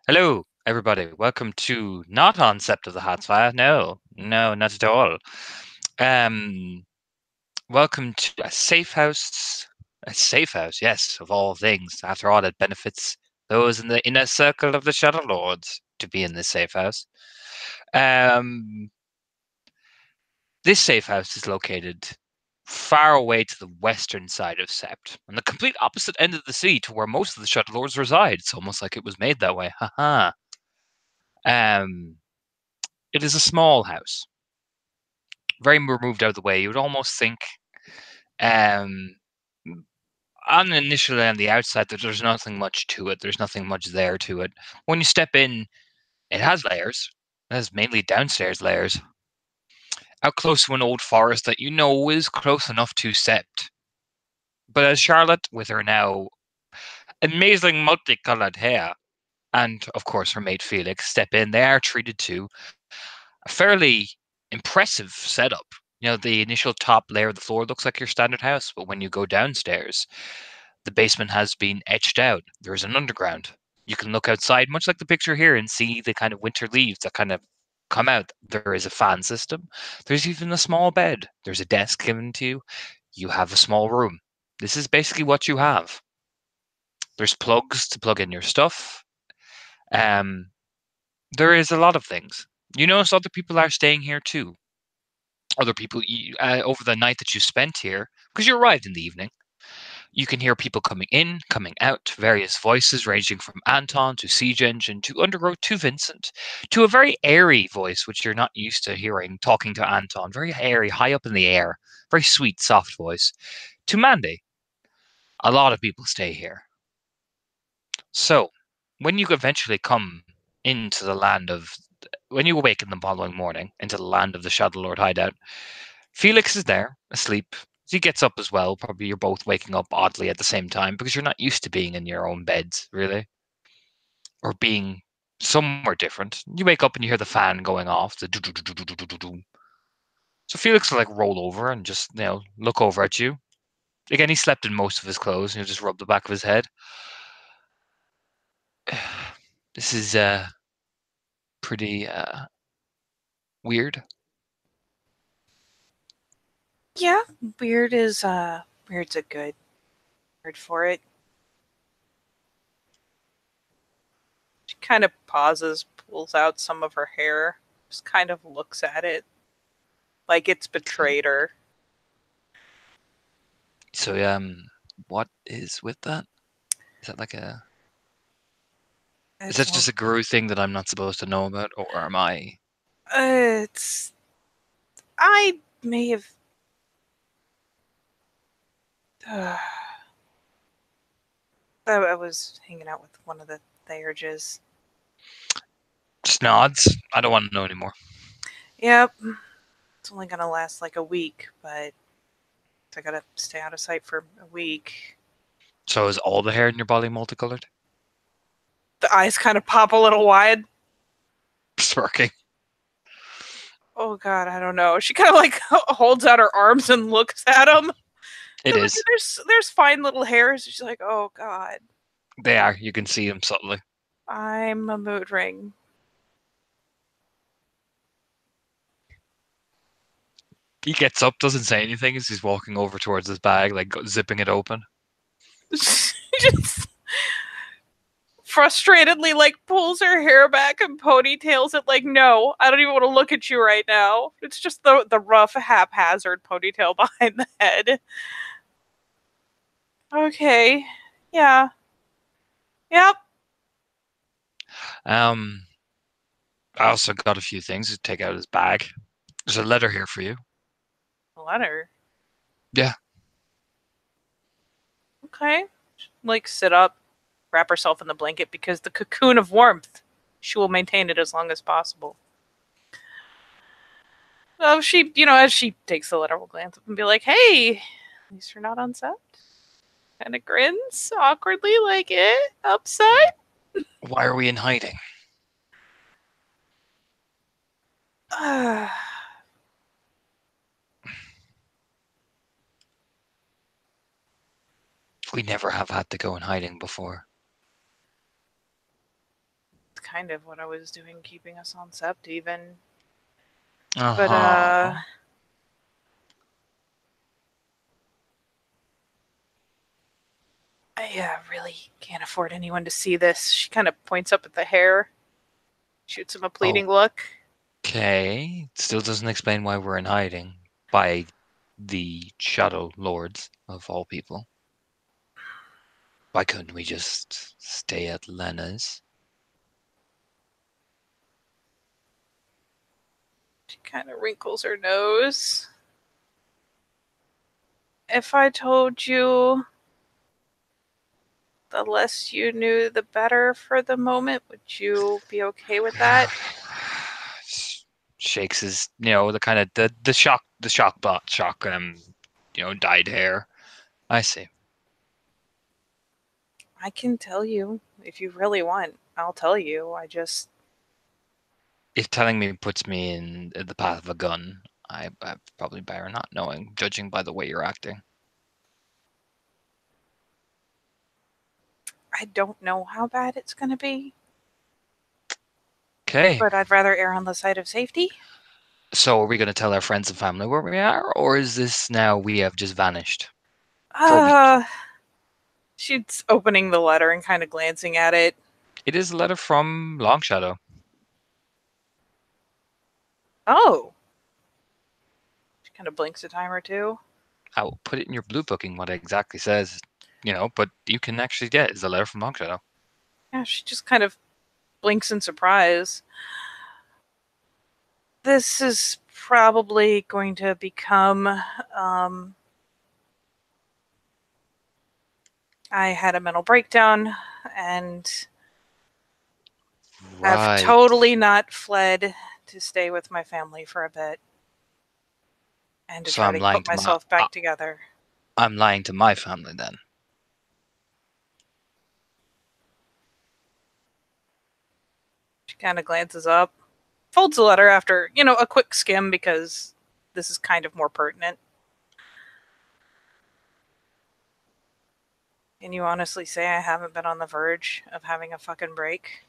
Hello, everybody. Welcome to not on Sept of the Hot Fire. No, no, not at all. Um, Welcome to a safe house. A safe house, yes, of all things. After all, it benefits those in the inner circle of the Shadow Lords to be in this safe house. Um, this safe house is located far away to the western side of Sept, on the complete opposite end of the sea to where most of the Shadow Lords reside. It's almost like it was made that way. Haha. Um, it is a small house, very removed out of the way. You would almost think, um, initially on the outside, that there's nothing much to it. There's nothing much there to it. When you step in, it has layers. It has mainly downstairs layers. Out close to an old forest that you know is close enough to Sept. But as Charlotte, with her now amazing multicolored hair, and of course her mate Felix, step in, they are treated to a fairly impressive setup. You know, the initial top layer of the floor looks like your standard house, but when you go downstairs, the basement has been etched out. There is an underground. You can look outside, much like the picture here, and see the kind of winter leaves that kind of come out. There is a fan system. There's even a small bed. There's a desk given to you. You have a small room. This is basically what you have. There's plugs to plug in your stuff. Um, there is a lot of things. You notice other people are staying here too. Other people over the night that you spent here, because you arrived in the evening. You can hear people coming in, coming out, various voices ranging from Anton to Siege Engine to Undergrowth to Vincent, to a very airy voice which you're not used to hearing talking to Anton, very airy, high up in the air, very sweet, soft voice, to Mandy. A lot of people stay here. So, when you eventually come into the land of, when you awaken the following morning into the land of the Shadow Lord hideout, Felix is there, asleep. He gets up as well. Probably you're both waking up oddly at the same time because you're not used to being in your own beds, really, or being somewhere different. You wake up and you hear the fan going off. The do-do-do-do-do-do-do. So Felix will like roll over and just look over at you. Again, he slept in most of his clothes. And he'll just rub the back of his head. This is pretty weird. Yeah, weird's a good word for it. She kind of pauses, pulls out some of her hair, just kind of looks at it like it's betrayed her. So what is with that? Is that like a Is It's that just a guru thing that I'm not supposed to know about, or am I? it's I may have uh, I was hanging out with one of the Thayages. Just nods. I don't want to know anymore. Yep, it's only gonna last like a week, but I gotta stay out of sight for a week. So is all the hair in your body multicolored? The eyes kind of pop a little wide. Smirking. Oh god, I don't know. She kind of like holds out her arms and looks at him. It is. There's fine little hairs. She's like, oh god, They are. You can see them subtly. I'm a mood ring. He gets up, doesn't say anything as he's walking over towards his bag, like zipping it open. Just frustratedly like pulls her hair back and ponytails it like, no, I don't even want to look at you right now. It's just the rough haphazard ponytail behind the head. Okay. Yeah. Yep. Um, I also got a few things to take out of his bag. There's a letter here for you. Letter. Yeah. Okay. Like sit up, wrap herself in the blanket because the cocoon of warmth, she will maintain it as long as possible. So she, as she takes the letter, will glance up and be like, hey, at least you're not on set. Kind of grins awkwardly, like, upset. Why are we in hiding? We never have had to go in hiding before. kind of what I was doing, keeping us on Sept even. Uh But huh. I really can't afford anyone to see this. She kind of points up at the hair, shoots him a pleading look. Okay. Still doesn't explain why we're in hiding by the Shadow Lords of all people. Why couldn't we just stay at Lena's? She kind of wrinkles her nose. If I told you the less you knew, the better for the moment, would you be okay with that? Shakes his, the kind of the shock, dyed hair. I see. I can tell you if you really want. I'll tell you. If telling me puts me in the path of a gun, I probably better not knowing, judging by the way you're acting. I don't know how bad it's going to be. Okay. But I'd rather err on the side of safety. So are we going to tell our friends and family where we are, or is this now we have just vanished? She's opening the letter and kind of glancing at it. It is a letter from Longshadow. Oh. She kind of blinks a time or two. I will put it in your blue booking what it exactly says, but you can actually get it. It's a letter from Longshadow. Yeah, she just kind of blinks in surprise. This is probably going to become. I had a mental breakdown and I've Right. totally not fled to stay with my family for a bit and to So try to put myself back together. I'm lying to my family then. She kind of glances up, folds the letter after, a quick skim because this is kind of more pertinent. Can you honestly say I haven't been on the verge of having a fucking break?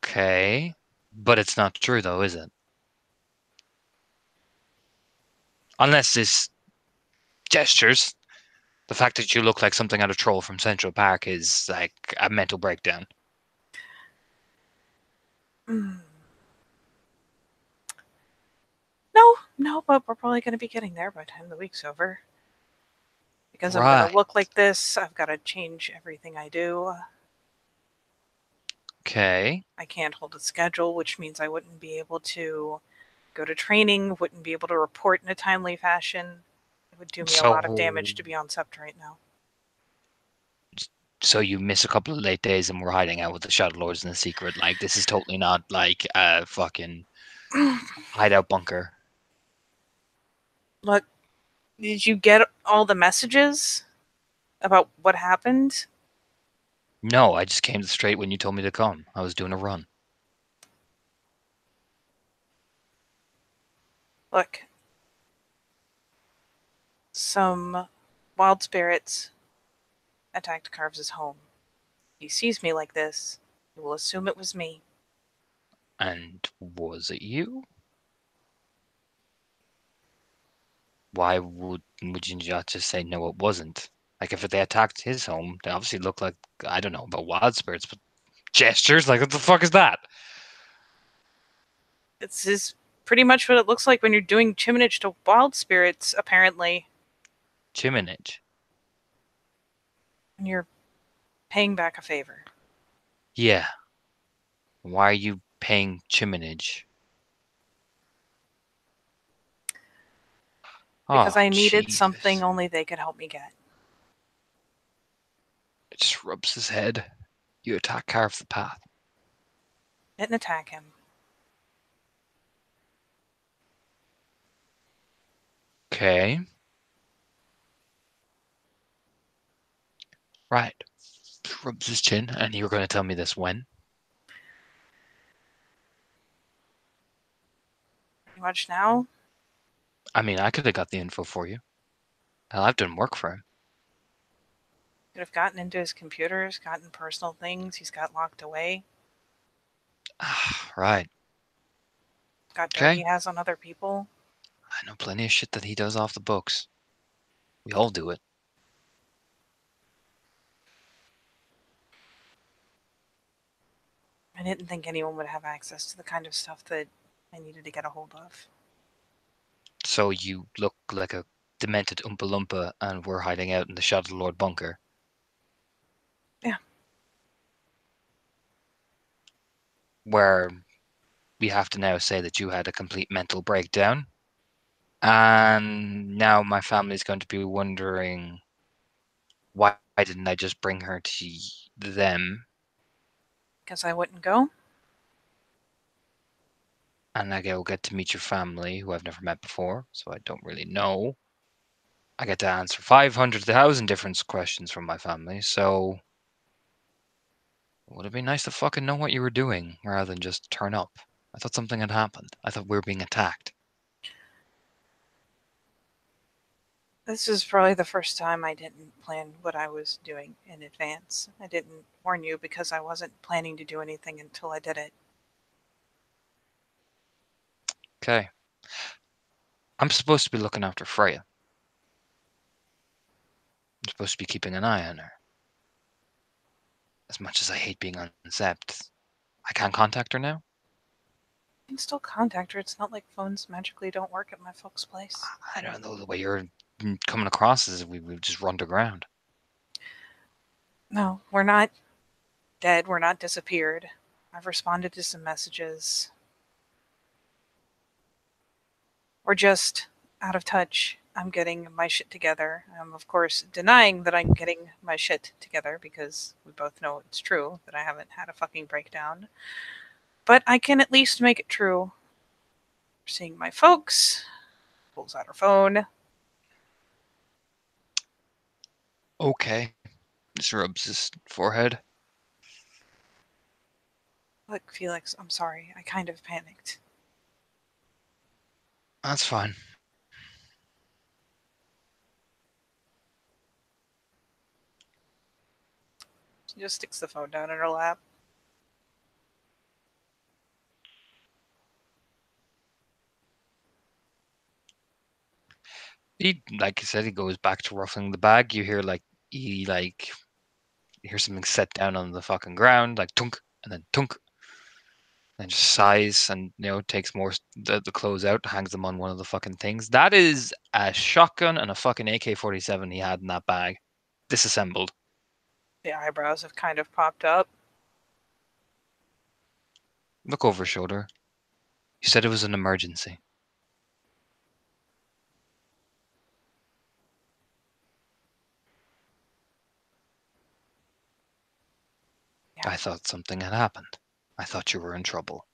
Okay. But it's not true though, is it? Unless this gestures, the fact that you look like something out of Troll from Central Park is like a mental breakdown. No, but we're probably going to be getting there by the time the week's over. Because I'm Right. going to look like this, I've got to change everything I do. Okay. I can't hold a schedule, which means I wouldn't be able to go to training, wouldn't be able to report in a timely fashion. It would do me a lot of damage to be on Sept right now. So you miss a couple of late days and we're hiding out with the Shadow Lords in the secret. Like, this is totally not like a fucking hideout bunker. Look, did you get all the messages about what happened? No, I just came straight when you told me to come. I was doing a run. Look, some wild spirits attacked Carves' home. He sees me like this, he will assume it was me. And was it you? Why would you not just say no, it wasn't? Like, if they attacked his home, they obviously look like, I don't know about wild spirits, but gestures? Like, what the fuck is that? This is pretty much what it looks like when you're doing chiminage to wild spirits, apparently. Chiminage. And you're paying back a favor. Yeah. Why are you paying chiminage? Because Oh, I needed Jesus. something only they could help me get. It just rubs his head. You attack Carve the Path. Didn't attack him. Okay. Right. Rubs his chin, and you were going to tell me this when? Pretty much now. I mean, I could have got the info for you. Hell, I've done work for him. Could have gotten into his computers, gotten personal things he's got locked away. Right. Got dirt Okay. he has on other people. I know plenty of shit that he does off the books. We all do it. I didn't think anyone would have access to the kind of stuff that I needed to get a hold of. So you look like a demented Oompa Loompa and we're hiding out in the Shadow Lord bunker. Yeah. Where we have to now say that you had a complete mental breakdown. And now my family's going to be wondering why didn't I just bring her to them Because I wouldn't go. and I will get to meet your family who I've never met before, so I don't really know. I get to answer 500,000 different questions from my family, so would it be nice to fucking know what you were doing rather than just turn up? I thought something had happened. I thought we were being attacked. This is probably the first time I didn't plan what I was doing in advance. I didn't warn you because I wasn't planning to do anything until I did it. Okay. I'm supposed to be looking after Freya. I'm supposed to be keeping an eye on her. As much as I hate being unzepped, I can't contact her now? You can still contact her. It's not like phones magically don't work at my folks' place. I don't know, the way you're coming across is we've just run to ground. No, we're not dead. We're not disappeared. I've responded to some messages. We're just out of touch. I'm getting my shit together. I'm, of course, denying that I'm getting my shit together because we both know it's true that I haven't had a fucking breakdown. But I can at least make it true. We're seeing my folks. Pulls out her phone. Okay. Just rubs his forehead. Look, Felix, I'm sorry. I kind of panicked. That's fine. She just sticks the phone down in her lap. He, like you said, he goes back to ruffling the bag. You hear you hear something set down on the fucking ground, like tunk, and then tunk, and just sighs and takes more the clothes out, hangs them on one of the fucking things. That is a shotgun and a fucking AK-47 he had in that bag, disassembled. The eyebrows have kind of popped up. Look over his shoulder. You said it was an emergency. Yeah. I thought something had happened. I thought you were in trouble.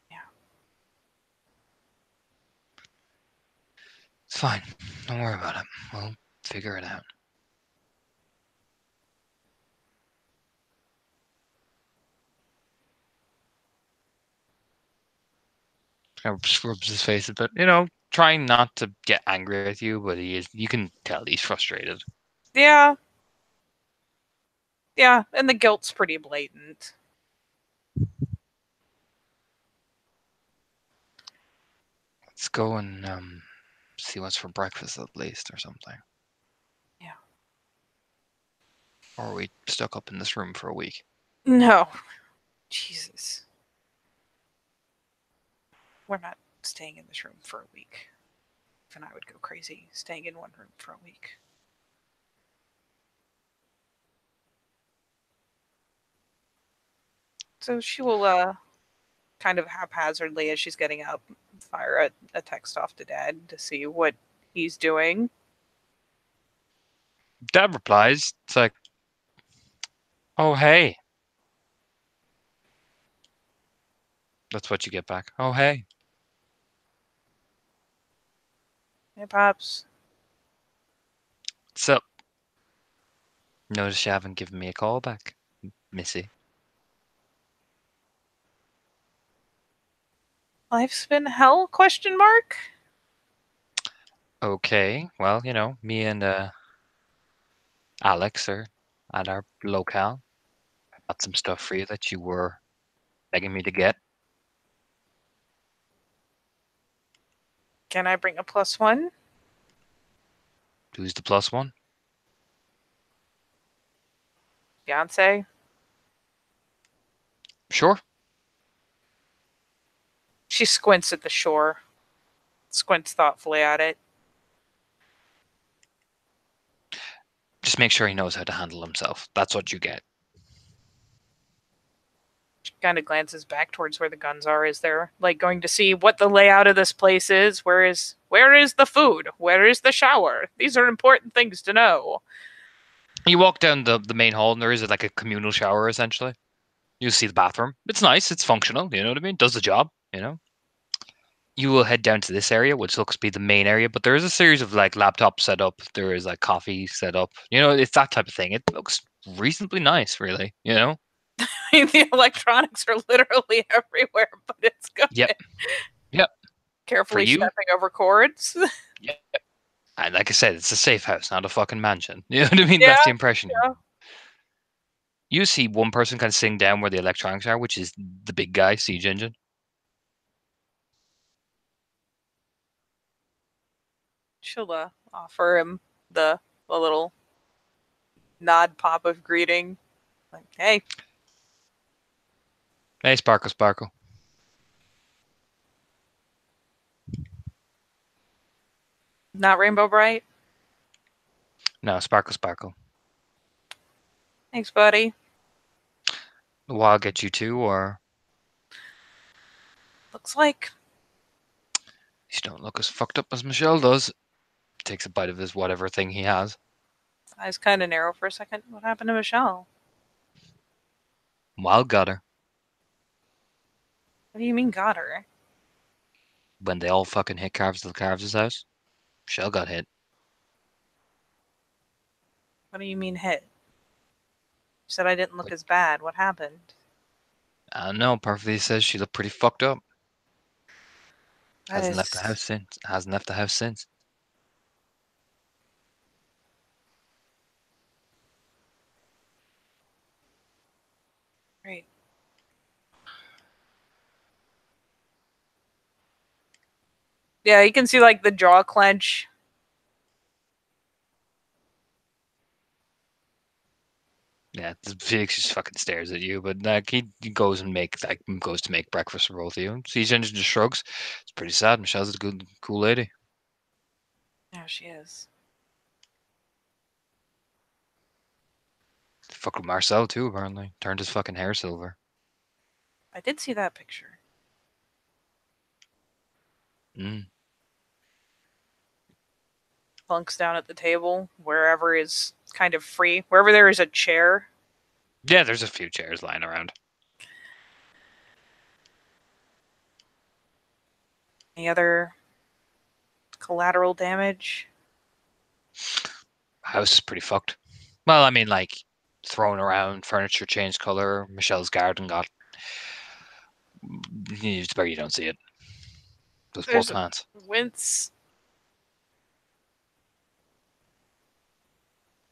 Yeah. It's fine. Don't worry about it. We'll figure it out. Kind of scrubs his face a bit, trying not to get angry at you, but you can tell he's frustrated. Yeah. Yeah, and the guilt's pretty blatant. Let's go and see what's for breakfast at least or something. Yeah. Or are we stuck up in this room for a week? No. Jesus. We're not staying in this room for a week. Even I would go crazy staying in one room for a week. So she will, kind of haphazardly as she's getting up, fire a text off to Dad to see what he's doing. Dad replies, it's like, oh, hey. That's what you get back. Oh, hey. Hey, Pops. What's up? Notice you haven't given me a call back, Missy. Life's been hell? Question mark. Okay, well, me and Alex are at our locale. I got some stuff for you that you were begging me to get. Can I bring a +1? Who's the plus one? Beyonce. Sure. She squints at the shore. Squints thoughtfully at it. Just make sure he knows how to handle himself. That's what you get. She kind of glances back towards where the guns are. Is there like going to see what the layout of this place is? Where is the food? Where is the shower? These are important things to know. You walk down the main hall, and there is like a communal shower essentially. You see the bathroom. It's nice. It's functional. You know what I mean? Does the job. You will head down to this area, which looks to be the main area, but there is a series of like laptops set up. There is like coffee set up. It's that type of thing. It looks reasonably nice, really. The electronics are literally everywhere, but it's good. Yep. Yep. For Carefully you, stepping over cords. yep. And like I said, it's a safe house, not a fucking mansion. You know what I mean? Yeah, That's the impression. yeah. You see one person kind of sitting down where the electronics are, which is the big guy, Siege Engine. She'll offer him the little nod pop of greeting. Like, hey. Hey, Sparkle, Sparkle. Not Rainbow Bright? No, Sparkle, Sparkle. Thanks, buddy. Will I get you too, or? Looks like. You don't look as fucked up as Michelle does. Takes a bite of his whatever thing he has. Eyes kind of narrow for a second. What happened to Michelle? Wild got her. What do you mean got her? When they all fucking hit Carves' house, Michelle got hit. What do you mean hit? You said I didn't look as bad. What happened? I don't know. Perfectly says she looked pretty fucked up. That Hasn't is left the house since. Hasn't left the house since. great. Yeah, you can see like the jaw clench. Yeah, Felix just fucking stares at you, but like he goes to make breakfast for both of you. Siege Engine just shrugs. It's pretty sad. Michelle's a good, cool lady. Yeah, she is. Fuck with Marcel too, apparently. Turned his fucking hair silver. I did see that picture. Mm. Plunks down at the table, wherever is kind of free. Wherever there is a chair. Yeah, there's a few chairs lying around. Any other collateral damage? House is pretty fucked. Well, I mean, like, thrown around, furniture changed color. Michelle's garden got. It's where you don't see it. Those poor There's plants. wince.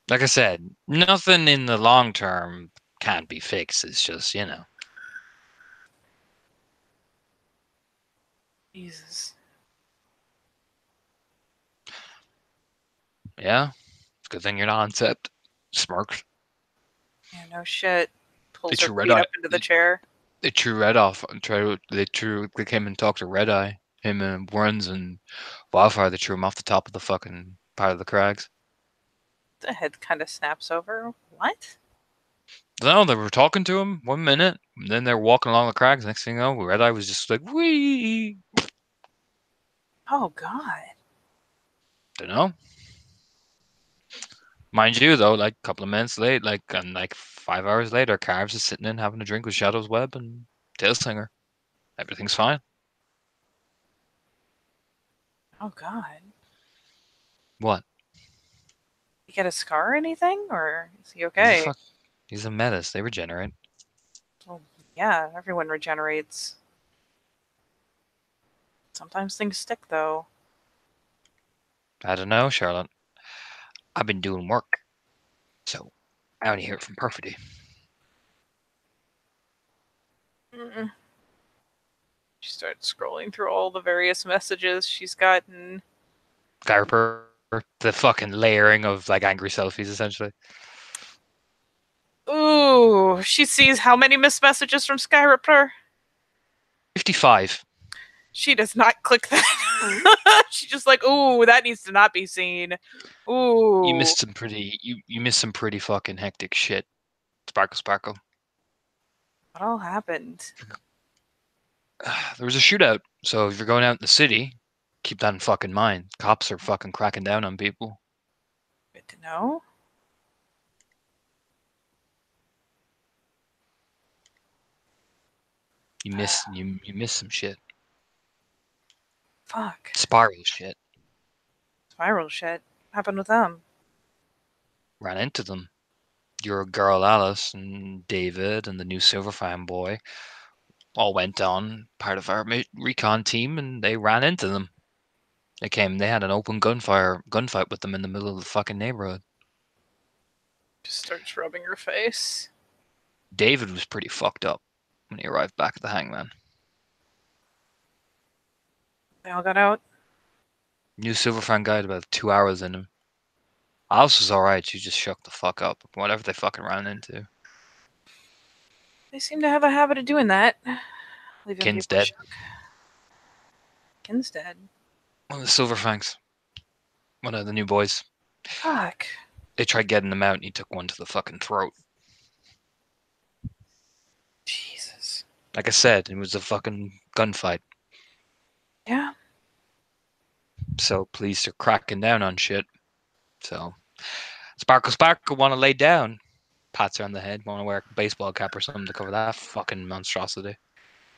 Like I said, nothing in the long term can't be fixed. It's just, Jesus. Yeah. It's a good thing you're not on set. Smirks. Yeah, no shit. Pulls They her threw Red feet Eye. up into the chair. They threw Red off. They came and talked to Red Eye. Him and Warrens and Wildfire. They threw him off the top of the fucking part of the crags. The head kind of snaps over. What? No, they were talking to him 1 minute, and then they're walking along the crags. Next thing you know, Red Eye was just like, wee. Oh, God. Don't know. Mind you, though, like a couple of minutes late, and 5 hours later, Carves is sitting in having a drink with Shadow's Web and Tailslinger. Everything's fine. Oh, God. What? You get a scar or anything? Or is he okay? He's a menace. They regenerate. Well, yeah, everyone regenerates. Sometimes things stick, though. I don't know, Charlotte. I've been doing work, so I only hear it from Perfidy. Mm-mm. She starts scrolling through all the various messages she's gotten. Skyper, the fucking layering of like angry selfies, essentially. Ooh, she sees how many missed messages from Skyriptor? 55. She does not click that. She's just like, ooh, that needs to not be seen. Ooh. You missed some pretty. You missed some pretty fucking hectic shit. Sparkle, sparkle. What all happened? There was a shootout, so if you're going out in the city, keep that in fucking mind. Cops are fucking cracking down on people. Good to know. You miss some shit. Fuck. Spiral shit. Spiral shit. Happened with them. Ran into them. Your girl Alice and David and the new Silverfang boy all went on part of our recon team, and they ran into them. They had an open gunfight with them in the middle of the fucking neighborhood. Just starts rubbing her face. David was pretty fucked up when he arrived back at the Hangman. They all got out. New Silverfang guy had about 2 hours in him. Alice was alright, she just shook the fuck up. Whatever they fucking ran into. They seem to have a habit of doing that. Leaving Kin's people dead. shook. Kin's dead. One of the Silverfangs. One of the new boys. Fuck. They tried getting him out and he took one to the fucking throat. Jesus. Like I said, it was a fucking gunfight. Yeah. So police are cracking down on shit. So Sparkle wanna lay down. Pats her on the head, wanna wear a baseball cap or something to cover that fucking monstrosity.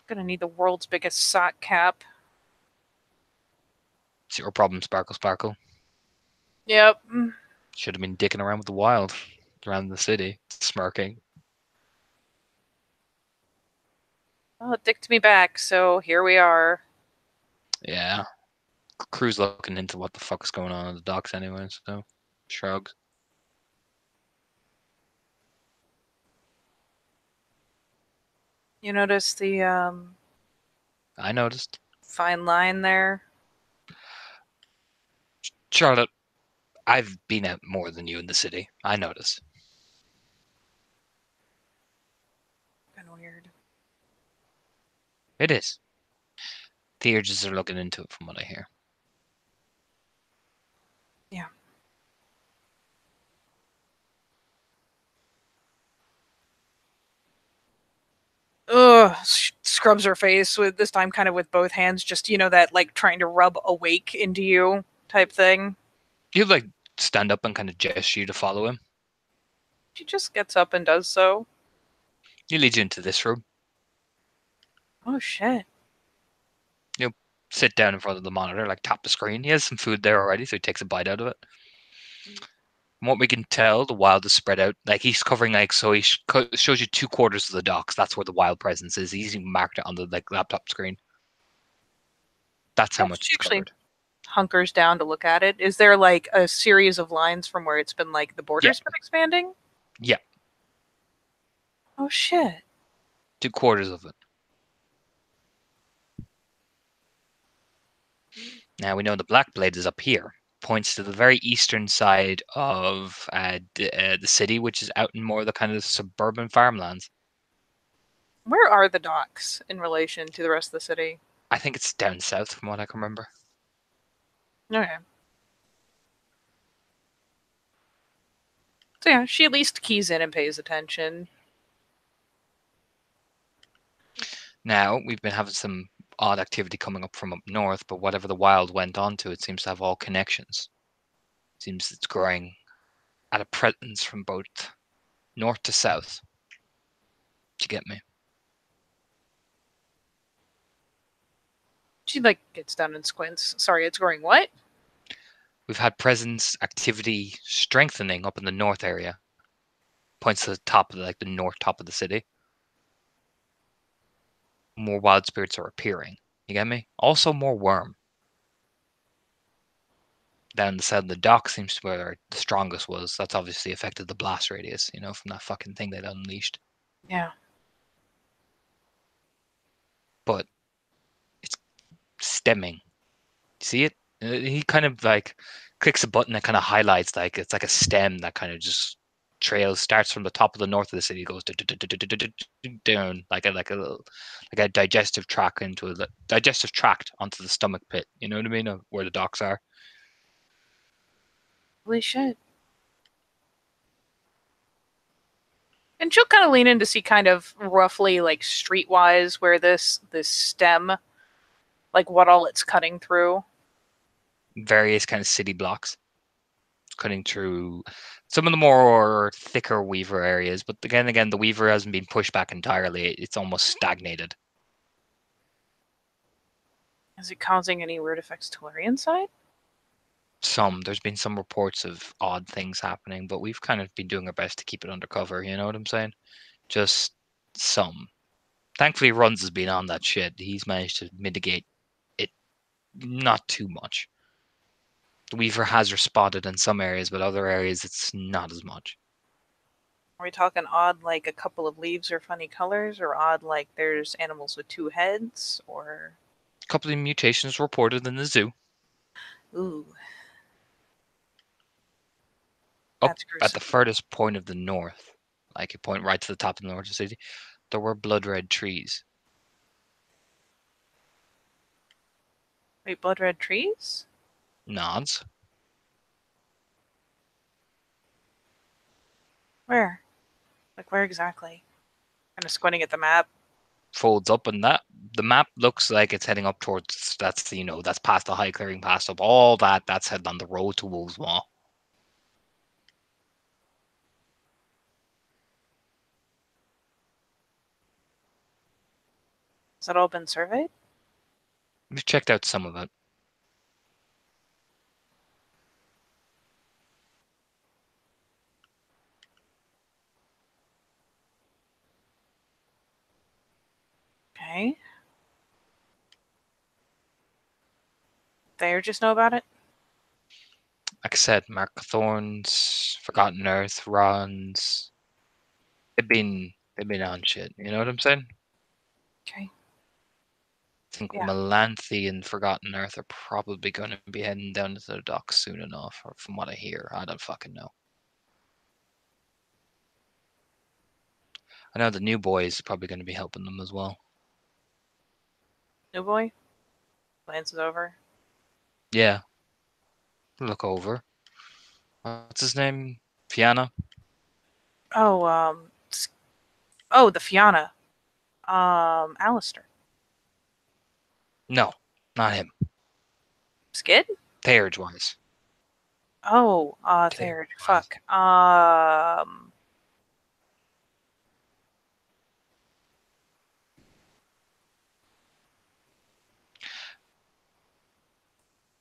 Gonna need the world's biggest sock cap. It's your problem, Sparkle. Yep. Should have been dicking around with the wild around the city, smirking. Well, it dicked me back, so here we are. Yeah. Crew's looking into what the fuck is going on at the docks anyway, so shrugs. You notice the I noticed. fine line there? Charlotte, I've been out more than you in the city. I notice. Kind of weird. It is. The urges are looking into it from what I hear. Yeah. Ugh, scrubs her face with this time kind of with both hands, just that like trying to rub awake into you type thing. You like stand up and kind of gesture you to follow him. She just gets up and does so. He leads you into this room. Oh shit. You sit down in front of the monitor, like tap the screen. He has some food there already, so he takes a bite out of it. From what we can tell, the wild is spread out. Like he's covering so he shows you 2/4 of the docks. That's where the wild presence is. He's even marked it on the laptop screen. That's how much She it's covered. hunkers down to look at it. Is there like a series of lines from where it's been like the border's been expanding? Yeah. Oh shit. 2/4 of it. Now we know the Black Blade is up here. Points to the very eastern side of the city, which is out in more of the kind of suburban farmlands. Where are the docks in relation to the rest of the city? I think it's down south, from what I can remember. Okay. So yeah, she at least keys in and pays attention. Now we've been having some odd activity coming up from up north, but whatever the wild went on to, it seems to have all connections. Seems it's growing at a presence from both north to south. Do you get me? She like gets down and squints. Sorry, it's growing what? We've had presence activity strengthening up in the north area. Points to the top of the north top of the city. More wild spirits are appearing. You get me? Also more worm. Down the side of the dock seems to be where the strongest was. That's obviously affected the blast radius, you know, from that fucking thing they'd unleashed. Yeah. But it's stemming. See it? He kind of like clicks a button that kind of highlights like it's like a stem that kind of just trails starts from the top of the north of the city, goes down like a digestive tract into a digestive tract onto the stomach pit. You know what I mean? Of where the docks are. Holy shit. And she'll kind of lean in to see kind of roughly like streetwise where this stem, like what all it's cutting through. Various kind of city blocks, cutting through some of the more thicker Weaver areas. But again, the Weaver hasn't been pushed back entirely. It's almost stagnated. Is it causing any weird effects to Lurian side? There's been some reports of odd things happening, but we've kind of been doing our best to keep it under cover. You know what I'm saying? Just some. Thankfully, Runs has been on that shit. He's managed to mitigate it not too much. The Weaver has responded in some areas, but other areas it's not as much. Are we talking odd like a couple of leaves or funny colors, or odd like there's animals with two heads, or A couple of mutations reported in the zoo. ooh, Up that's at gruesome. the furthest point of the north, like a point right to the top of the north of the city, there were blood red trees. Wait, blood red trees? Nods. Where? Like where exactly? Kind of squinting at the map. Folds up, and that the map looks like it's heading up towards that's past the high clearing, past up all that's heading on the road to Wolves Maw. Has that all been surveyed? We've checked out some of it. Okay. They just know about it? Like I said, Mark Thorns, Forgotten Earth, Rons. They've been on shit. You know what I'm saying? Okay. I think Yeah. Melanthe and Forgotten Earth are probably going to be heading down to the docks soon enough, or from what I hear. I don't fucking know. I know the new boy is probably going to be helping them as well. New boy? Glances over. Yeah, look over. What's his name? Fianna? Oh, oh, the Fianna. Alistair. No, not him. Skid? Theurge wise. Oh, Theurge third. wise. Fuck.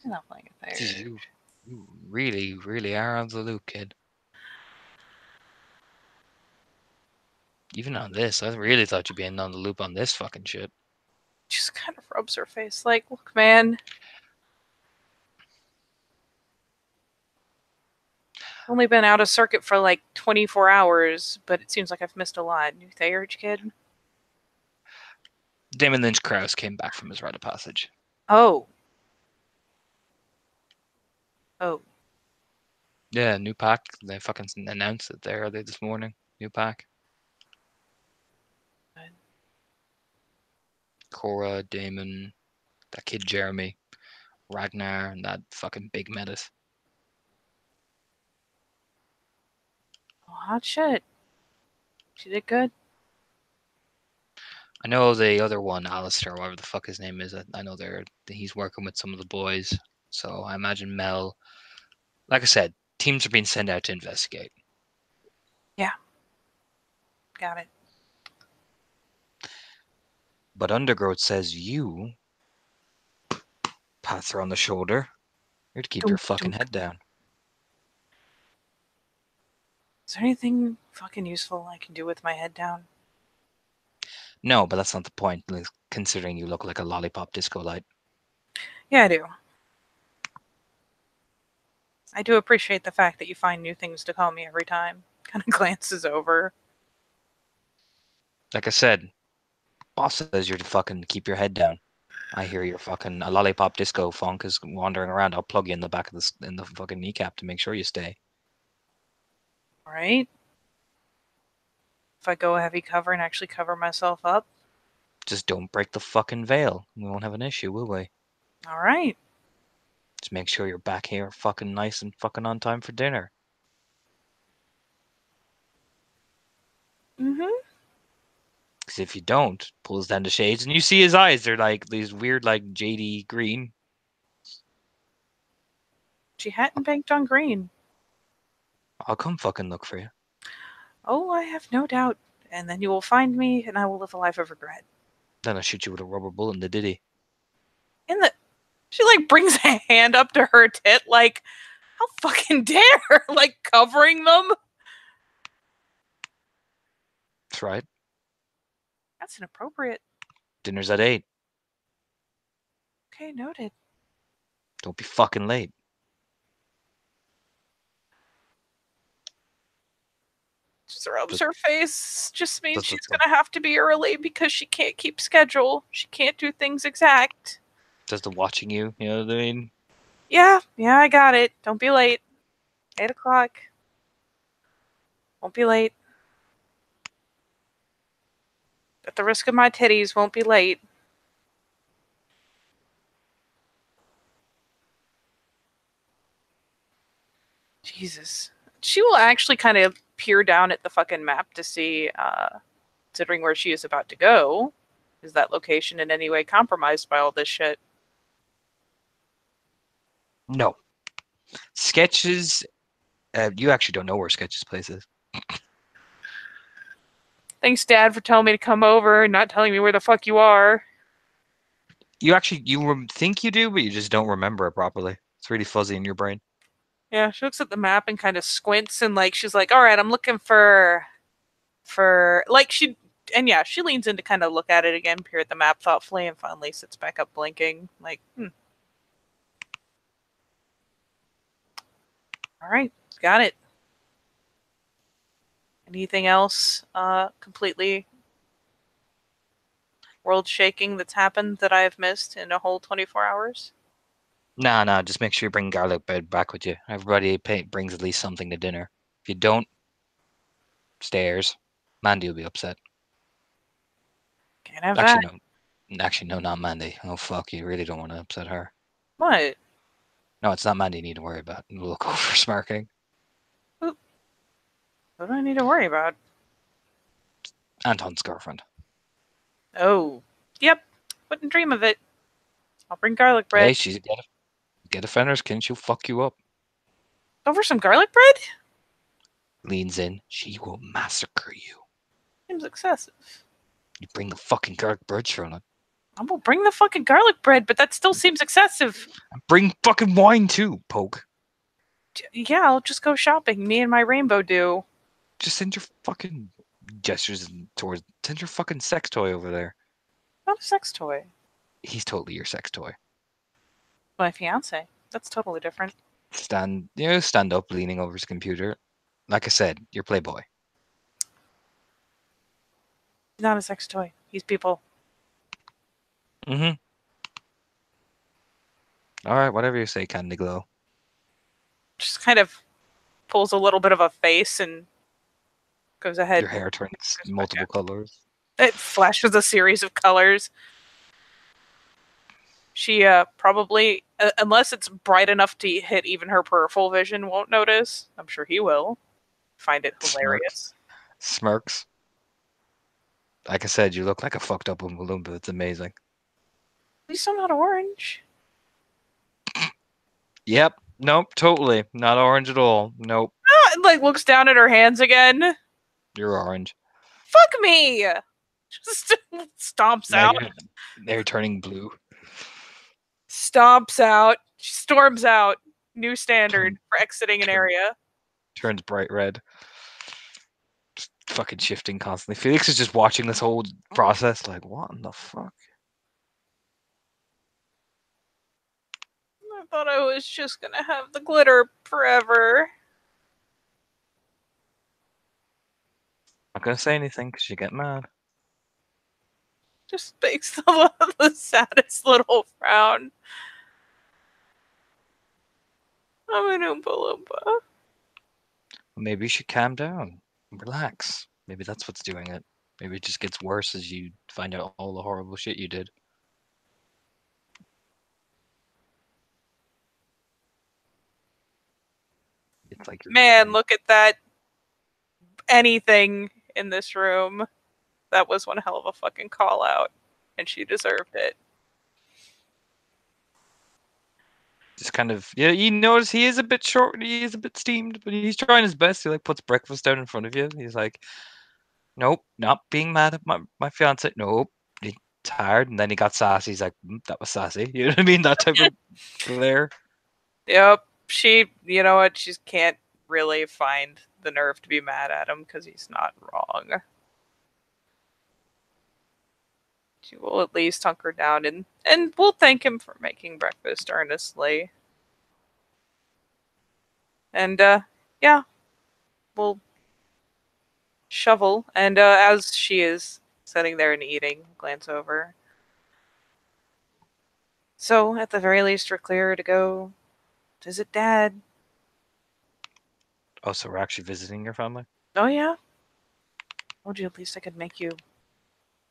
He's not playing a third. You really, really are out of the loop, kid. Even on this, I really thought you'd be in on the loop on this fucking shit. Just kind of rubs her face like, look, man. Only been out of circuit for like 24 hours, but it seems like I've missed a lot. New Theurge kid? Damon Lynch Krause came back from his rite of passage. Oh. Oh. Yeah, new pack. They fucking announced it there this morning. New pack. Good. Cora, Damon, that kid Jeremy, Ragnar, and that fucking big Metis. Oh, hot shit. She did good. I know the other one, Alistair, whatever the fuck his name is. I know he's working with some of the boys. So I imagine Mel. Like I said, teams are being sent out to investigate. Yeah. Got it. But Undergrowth says you pat her on the shoulder. You're to keep your Dunk, fucking dunk. head down. Is there anything fucking useful I can do with my head down? No, but that's not the point, like, considering you look like a lollipop disco light. Yeah, I do. I do appreciate the fact that you find new things to call me every time. Kind of glances over. Like I said, boss says you're to fucking keep your head down. I hear you're fucking a lollipop disco funk is wandering around. I'll plug you in the back of in the fucking kneecap to make sure you stay. Right? If I go heavy cover and actually cover myself up. Just don't break the fucking veil. We won't have an issue, will we? All right. Just make sure you're back here fucking nice and fucking on time for dinner. Mm-hmm. Because if you don't, pulls down the shades and you see his eyes. They're like these weird, like jady green. She hadn't banked on green. I'll come fucking look for you. Oh, I have no doubt. And then you will find me, and I will live a life of regret. Then I'll shoot you with a rubber bullet in the ditty. In the, she like brings a hand up to her tit, like, how fucking dare, like covering them. That's right. That's inappropriate. Dinner's at 8. Okay, noted. Don't be fucking late. Just rubs her face. Just means That's she's what- gonna have to be early because she can't keep schedule. She can't do things exact. Just the watching you know what I mean? Yeah, I got it. Don't be late. 8 o'clock. Won't be late. At the risk of my titties, won't be late. Jesus. She will actually kind of peer down at the fucking map to see, considering where she is about to go, is that location in any way compromised by all this shit? No. Sketches. You actually don't know where Sketches' place is. Thanks, Dad, for telling me to come over and not telling me where the fuck you are. You think you do, but you just don't remember it properly. It's really fuzzy in your brain. Yeah, she looks at the map and kind of squints and like she's like, all right, I'm looking for like she leans in to kind of look at it again, peer at the map thoughtfully, and finally sits back up blinking, like, all right, got it. Anything else completely world shaking that's happened that I have missed in a whole 24 hours? Nah, just make sure you bring garlic bread back with you. Everybody brings at least something to dinner. If you don't, stairs. Mandy will be upset. Can't have Actually, that. no. Actually, no, not Mandy. Oh, fuck, you really don't want to upset her. What? No, it's not Mandy you need to worry about. We'll go for smirking. What do I need to worry about? Anton's girlfriend. Oh, yep. Wouldn't dream of it. I'll bring garlic bread. Hey, she's get a fender's kin, she'll fuck you up. Over some garlic bread? Leans in, she will massacre you. Seems excessive. You bring the fucking garlic bread, Charlotte. I will bring the fucking garlic bread, but that still seems excessive. Bring fucking wine too, Poke. Yeah, I'll just go shopping. Me and my rainbow do. Just send your fucking gestures towards. Send your fucking sex toy over there. Not a sex toy. He's totally your sex toy. My fiance. That's totally different. Stand up, leaning over his computer. Like I said, you're Playboy. He's not a sex toy. He's people. Mm-hmm. All right, whatever you say, Candy Glow. Just kind of pulls a little bit of a face and goes ahead. Your hair turns multiple colors. It flashes a series of colors. She probably, unless it's bright enough to hit even her peripheral vision, won't notice. I'm sure he will. Find it hilarious. Smirks. Like I said, you look like a fucked up Oompa Loompa. It's amazing. At least I'm not orange. Yep. Nope. Totally. Not orange at all. Nope. And like looks down at her hands again. You're orange. Fuck me! Just stomps out. They're turning blue. Stomps out. She storms out. New standard for exiting an area. Turns bright red. fucking shifting constantly. Felix is just watching this whole process, like, what in the fuck? I thought I was just gonna have the glitter forever. Not gonna say anything because you get mad. Just makes the saddest little frown. I'm an Oompa Loompa. Maybe you should calm down and relax. Maybe that's what's doing it. Maybe it just gets worse as you find out all the horrible shit you did. It's like Man, look at that. Anything in this room. That was one hell of a fucking call out. And she deserved it. just kind of, yeah, you notice he is a bit short, he is a bit steamed, but he's trying his best. He like puts breakfast down in front of you. He's like, nope, not being mad at my fiance. Nope, he's tired. And then he got sassy. He's like, that was sassy. You know what I mean? That type of glare. Yep. She, you know what? She can't really find the nerve to be mad at him because he's not wrong. She will at least hunker down and we'll thank him for making breakfast earnestly. And yeah, we'll shovel. And as she is sitting there and eating, glance over. So at the very least, we're clear to go visit Dad. Oh, so we're actually visiting your family? Oh yeah. Told you at least I could make you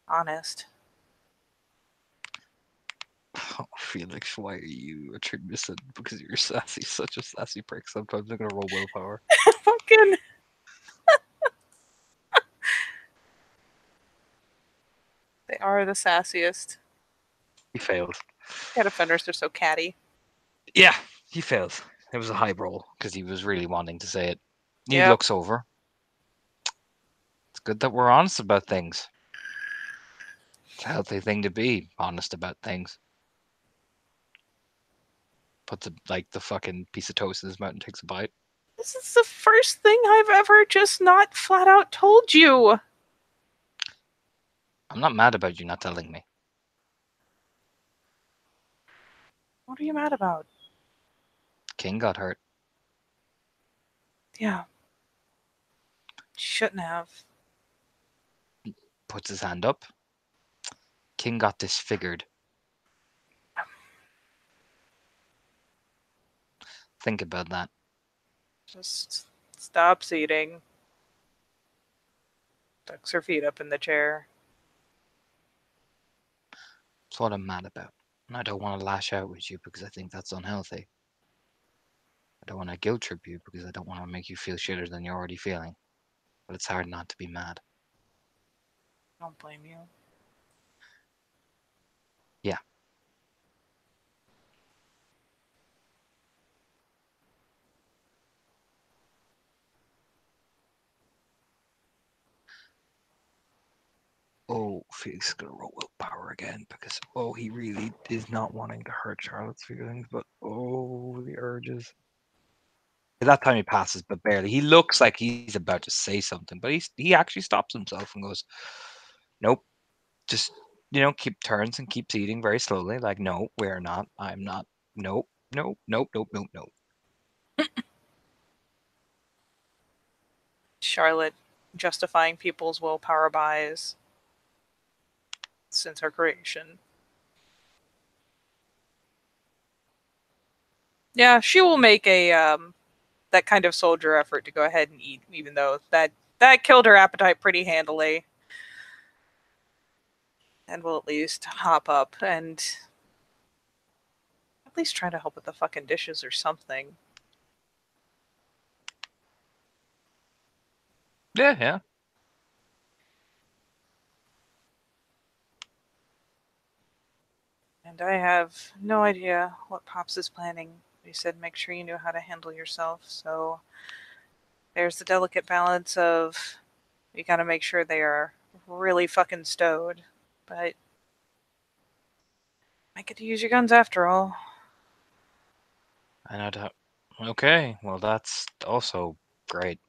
honest. Oh, Felix, why are you a Trimison? Because you're sassy, such a sassy prick. Sometimes I'm gonna roll willpower. Fucking. They are the sassiest. He failed. Cat offenders are so catty. Yeah, he fails. It was a high roll because he was really wanting to say it. He Yep. looks over. It's good that we're honest about things. It's a healthy thing to be honest about things. Puts the fucking piece of toast in his mouth and takes a bite. This is the first thing I've ever just not flat out told you. I'm not mad about you not telling me. What are you mad about? King got hurt. Yeah. Shouldn't have. Puts his hand up. King got disfigured. Think about that. Just stops eating. Tucks her feet up in the chair. That's what I'm mad about. And I don't want to lash out with you because I think that's unhealthy. I don't want to guilt trip you because I don't want to make you feel shitter than you're already feeling. But it's hard not to be mad. Don't blame you. Yeah. Oh, Felix is gonna roll willpower again because he really is not wanting to hurt Charlotte's feelings, but the urges. That time he passes, but barely. He looks like he's about to say something, but he actually stops himself and goes, "Nope, just keep turns and keeps eating very slowly. Like, no, we're not. I'm not. Nope, nope, nope, nope, nope, nope." Charlotte justifying people's willpower buys since her creation. Yeah, she will make a that kind of soldier effort to go ahead and eat, even though that killed her appetite pretty handily. And will at least hop up and at least try to help with the fucking dishes or something. Yeah, yeah. And I have no idea what Pops is planning. He said make sure you knew how to handle yourself, so there's the delicate balance of you gotta make sure they are really fucking stowed, but might get to use your guns after all. I know that. Okay, well that's also great.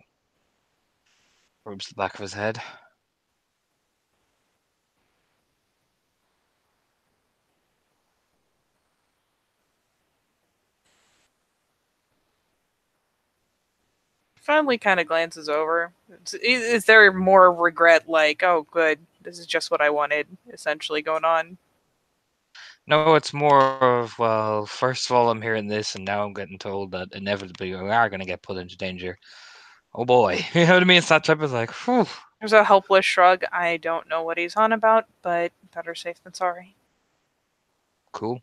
Rubs the back of his head. Finally kind of glances over. Is there more regret, like, oh, good, this is just what I wanted, essentially going on? No, it's more of, well, first of all, I'm hearing this, and now I'm getting told that inevitably we are going to get put into danger. Oh boy. You know what I mean? It's that type of like, whew. There's a helpless shrug. I don't know what he's on about, but better safe than sorry. Cool.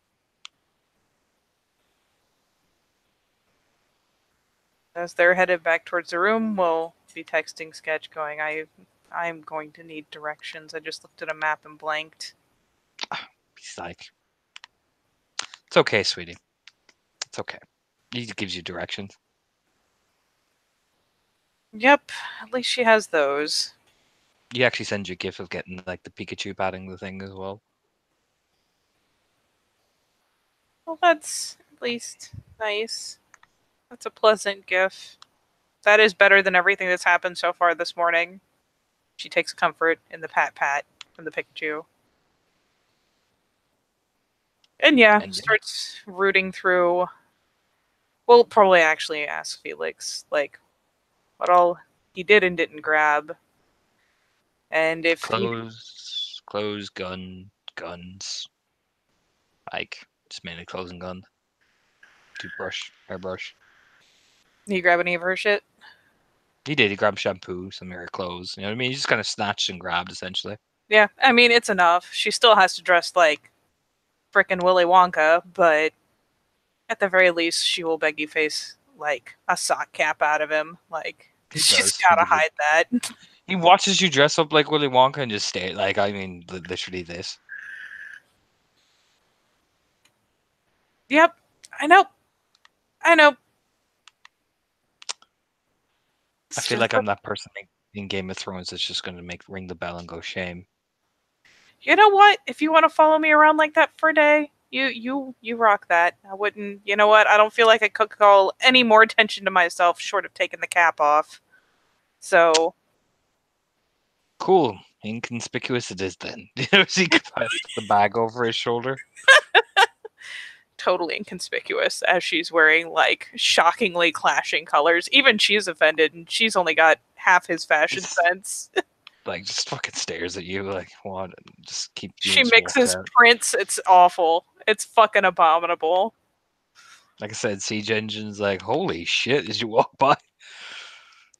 As they're headed back towards the room, we'll be texting Sketch going, I'm going to need directions. I just looked at a map and blanked. He's like, it's okay, sweetie. It's okay. He gives you directions. Yep, at least she has those. He actually sends you a gift of getting like the Pikachu padding the thing as well. Well, that's at least nice. That's a pleasant gift. That is better than everything that's happened so far this morning. She takes comfort in the pat from the Pikachu. And yeah, And starts rooting through. We'll probably actually ask Felix, like, what all he did and didn't grab. And if clothes, guns. Like, just mainly clothes and guns. Toothbrush, hairbrush. he grab any of her shit. He did. He grabbed shampoo, some of her clothes. You know what I mean? He just kind of snatched and grabbed, essentially. Yeah, I mean, it's enough. She still has to dress like frickin' Willy Wonka, but at the very least, she will beg you face like a sock cap out of him. Like, He she's does. gotta hide that. He watches you dress up like Willy Wonka and just stare. Like, I mean, literally this. Yep, I know. I know. I feel like I'm that person in Game of Thrones that's just going to ring the bell and go shame. You know what? If you want to follow me around like that for a day, you rock that. I wouldn't. You know what? I don't feel like I could call any more attention to myself short of taking the cap off. So Cool. Inconspicuous it is then. You know, he passed the bag over his shoulder. totally inconspicuous as she's wearing like shockingly clashing colors. Even she's offended, and she's only got half his fashion sense. Like, just fucking stares at you like, what? Just keep. She mixes prints. It's awful. It's fucking abominable. Like I said, Siege Engine's like, holy shit, as you walk by.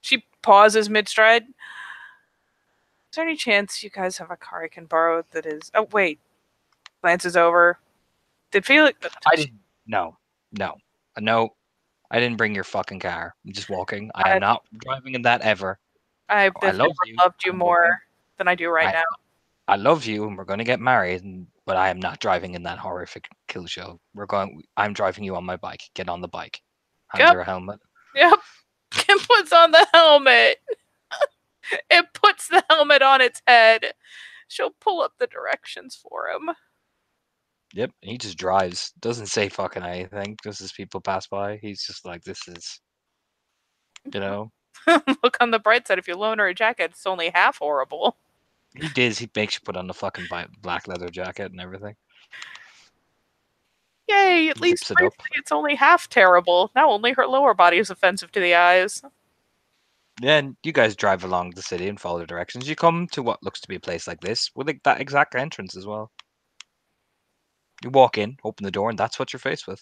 She pauses mid stride. Is there any chance you guys have a car I can borrow that is. Oh, wait. Glances over. Did Felix. I didn't. No. I didn't bring your fucking car. I'm just walking. I am not driving in that ever. I've I love you. loved you more than I do right now. I love you, and we're going to get married, but I am not driving in that horrific kill show. I'm driving you on my bike. Get on the bike. Hands her a helmet. Yep. Kim puts on the helmet. It puts the helmet on its head. She'll pull up the directions for him. Yep, he just drives. Doesn't say fucking anything. Just as people pass by, he's just like, this is, you know. Look on the bright side. If you loan her a jacket, it's only half horrible. He did. He makes you put on the fucking black leather jacket and everything. Yay! At least it's only half terrible. Now only her lower body is offensive to the eyes. Then you guys drive along the city and follow the directions. You come to what looks to be a place like this with that exact entrance as well. You walk in, open the door, and that's what you're faced with.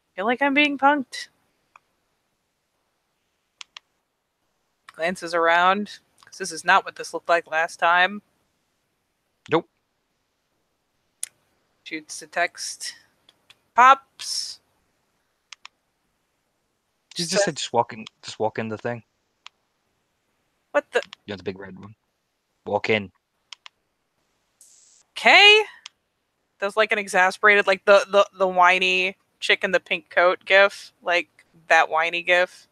I feel like I'm being punked. Glances around, because this is not what this looked like last time. Nope. Shoots a text. Pops. You just said just walk in the thing. What the? You know, the big red one. Walk in. Okay. Does like an exasperated, like the whiny chick in the pink coat gif, like that whiny gif.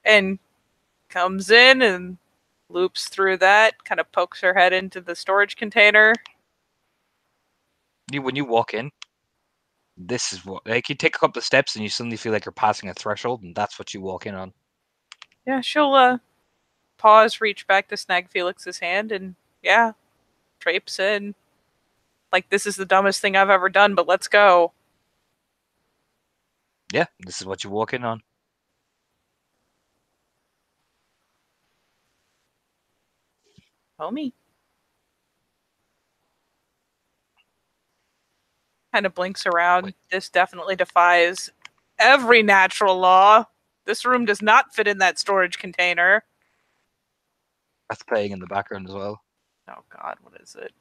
And comes in and loops through that, kind of pokes her head into the storage container. When you walk in, This is what, like, you take a couple of steps and you suddenly feel like you're passing a threshold, and that's what you walk in on. Yeah, she'll pause, reach back to snag Felix's hand, and yeah, traipse in. Like, this is the dumbest thing I've ever done, but let's go. Yeah, this is what you walk in on. Homie. Kind of blinks around. Wait. This definitely defies every natural law. This room does not fit in that storage container. That's playing in the background as well. Oh god, what is it?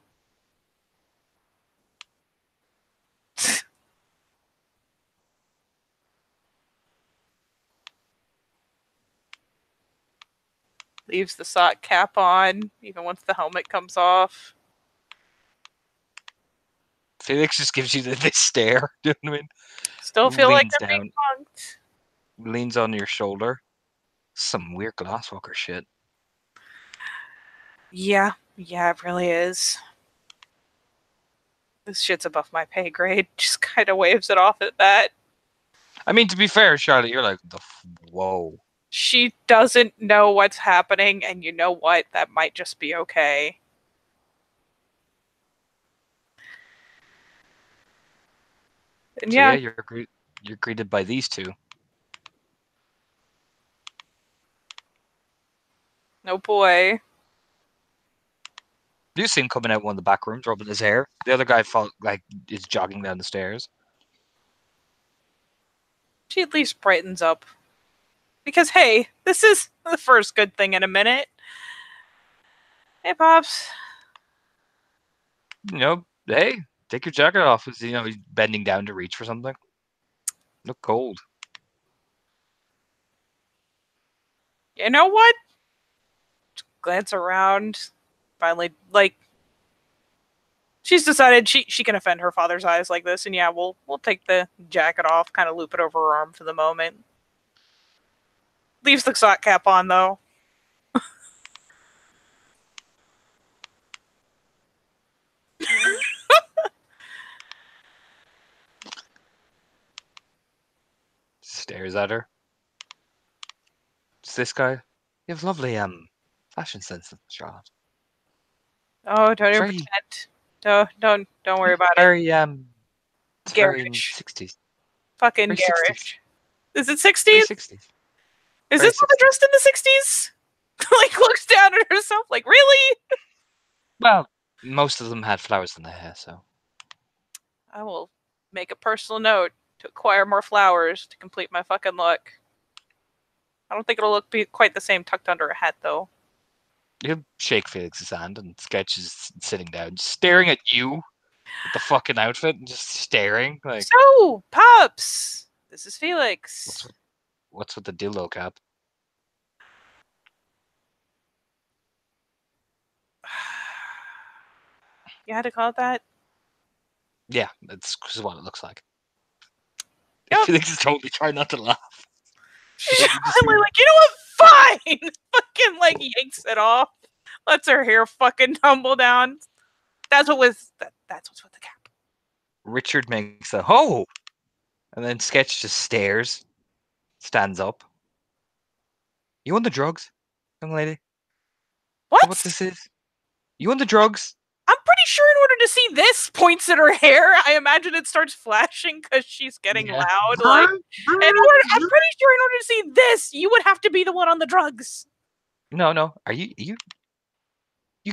Leaves the sock cap on, even once the helmet comes off. Felix just gives you this stare. Do you know what I mean? Still feel like Leans I'm being down, punked. leans on your shoulder. Some weird Glasswalker shit. Yeah, it really is. This shit's above my pay grade. Just kind of waves it off at that. I mean, to be fair, Charlotte, you're like, whoa. She doesn't know what's happening, and you know what? That might just be okay. And So yeah, you're greeted by these two. no boy. You see him coming out one of the back rooms, rubbing his hair. The other guy is jogging down the stairs. She at least brightens up. Because, hey, this is the first good thing in a minute. Hey, Pops. You know, hey, take your jacket off. He's bending down to reach for something. Look cold. You know what? Glance around. Finally, she's decided she can offend her father's eyes like this, and yeah, we'll take the jacket off, kind of loop it over her arm for the moment. Leaves the sock cap on, though. Stares at her. It's this guy. You have lovely fashion sense, Charlotte. Oh, don't even Very, pretend. Don't worry about it. very it's very Garish. 60s. Fucking Very garish. 60s. Is it Very 60s? 60s. Is Very this woman 60s. dressed in the 60s? Like, looks down at herself like, really? Well, most of them had flowers in their hair, so. I will make a personal note to acquire more flowers to complete my fucking look. I don't think it'll be quite the same tucked under a hat, though. You shake Felix's hand, and Sketch is sitting down, staring at you with the fucking outfit, and just staring. Like, So, Pops! This is Felix. what's with the dildo cap? You had to call it that? Yeah, that's what it looks like. Yep. Felix is totally trying not to laugh. She's finally like, you know what? Fine! Fucking, like, yanks it off. Lets her hair fucking tumble down. That's what's with the cap. Richard makes a ho! And then Sketch just stares, stands up. You on the drugs, young lady? What? Is that what this is? You on the drugs? I'm pretty sure in order to see this, points at her hair, I imagine it starts flashing because she's getting loud. Like, I'm pretty sure in order to see this, you would have to be the one on the drugs. No. Are you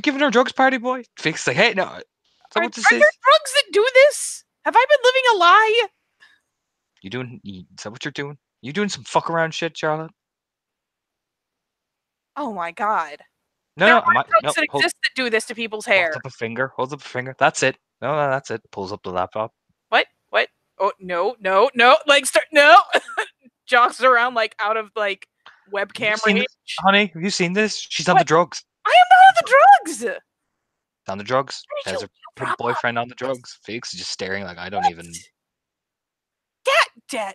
giving her a drugs party, boy? Felix like, hey, no. Is that what this Are is? there drugs that do this? Have I been living a lie? Is that what you're doing? You doing some fuck around shit, Charlotte? Oh my god. No, There no, are drugs that hold exist that do this to people's hair. up a finger. Holds up a finger. That's it. No, that's it. Pulls up the laptop. What? Oh, no. Like, no. Jocks around, like, out of, like, webcam range. Honey, have you seen this? She's on the drugs. I am not on the drugs! On the drugs. Where Has did her you boyfriend on the drugs. Felix is just staring like, I don't even. Dad,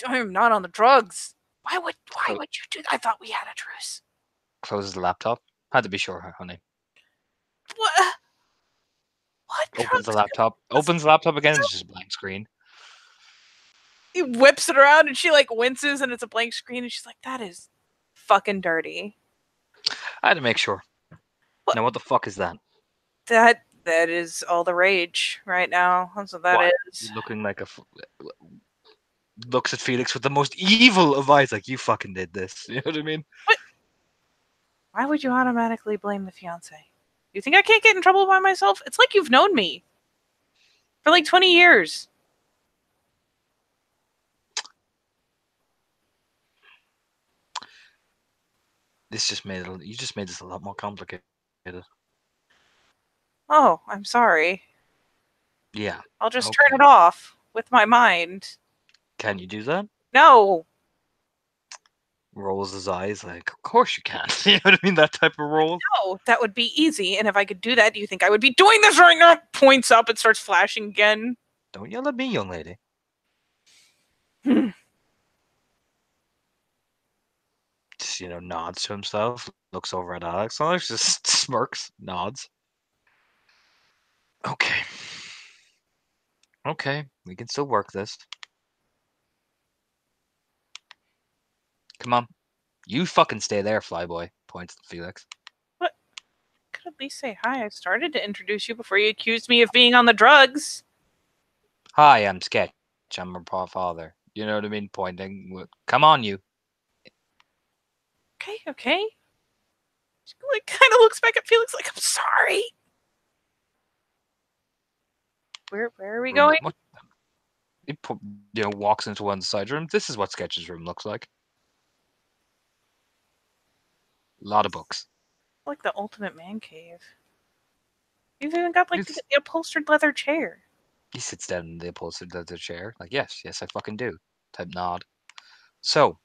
I am not on the drugs. Why would you do that? I thought we had a truce. Closes the laptop. Had to be sure, honey. What? Opens the laptop. Opens the laptop again. It's just a blank screen. He whips it around and she like winces and it's a blank screen and she's like, that is fucking dirty. I had to make sure. What? Now, what the fuck is that? That is all the rage right now. That's what that What? is. You're looking like looks at Felix with the most evil of eyes, like, you fucking did this. You know what I mean? What? Why would you automatically blame the fiance? You think I can't get in trouble by myself? It's like you've known me for like 20 years. You just made this a lot more complicated. Oh, I'm sorry. Yeah. I'll just Okay. turn it off with my mind. Can you do that? No. Rolls his eyes like, of course you can. You know what I mean? That type of roll. No, that would be easy. And if I could do that, do you think I would be doing this right now? Points up and starts flashing again. Don't yell at me, young lady. Just, nods to himself, looks over at Alex. Alex just smirks, nods. Okay. Okay, we can still work this. Come on. You fucking stay there, Flyboy, points at Felix. What? Could at least say hi. I started to introduce you before you accused me of being on the drugs. Hi, I'm Sketch. I'm her father. You know what I mean? Pointing. Come on, you. Okay. She like kind of looks back at Felix like, I'm sorry. Where are we going? What? He walks into one side room. This is what Sketch's room looks like. A lot of books. Like the ultimate man cave. You've even got like the upholstered leather chair. He sits down in the upholstered leather chair. Like, yes, I fucking do. Type nod. So.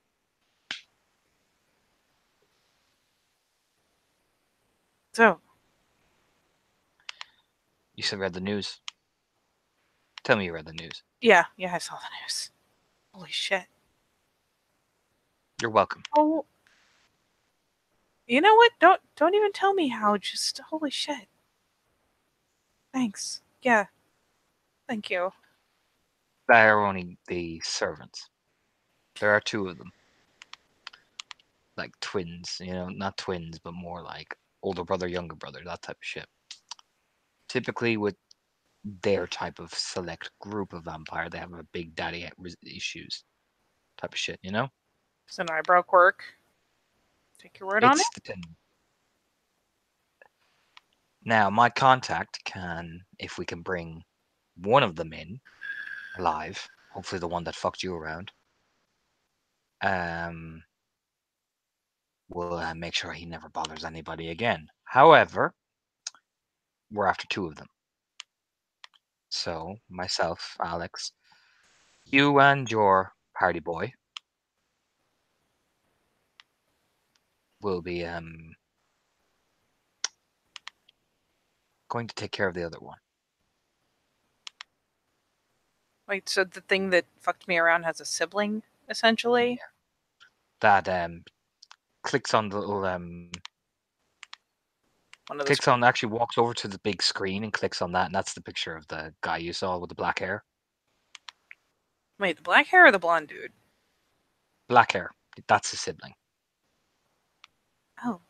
You said read the news. Tell me you read the news. Yeah, I saw the news. Holy shit. You're welcome. Oh. You know what? Don't even tell me how. Just holy shit. Thanks. Yeah. Thank you. They are only the servants. There are two of them. Like twins, not twins, but more like older brother, younger brother, that type of shit. Typically with their type of select group of vampire, they have a big daddy issues type of shit, It's an eyebrow quirk. Take your word on it. Now, my contact can, if we can bring one of them in alive, hopefully the one that fucked you around, we'll make sure he never bothers anybody again. However, we're after two of them. So, myself, Alex, you and your party boy will be going to take care of the other one. Wait, so the thing that fucked me around has a sibling, essentially? Yeah. That clicks on the little actually walks over to the big screen and clicks on that, and that's the picture of the guy you saw with the black hair. Wait, the black hair or the blonde dude? Black hair. That's the sibling. Oh.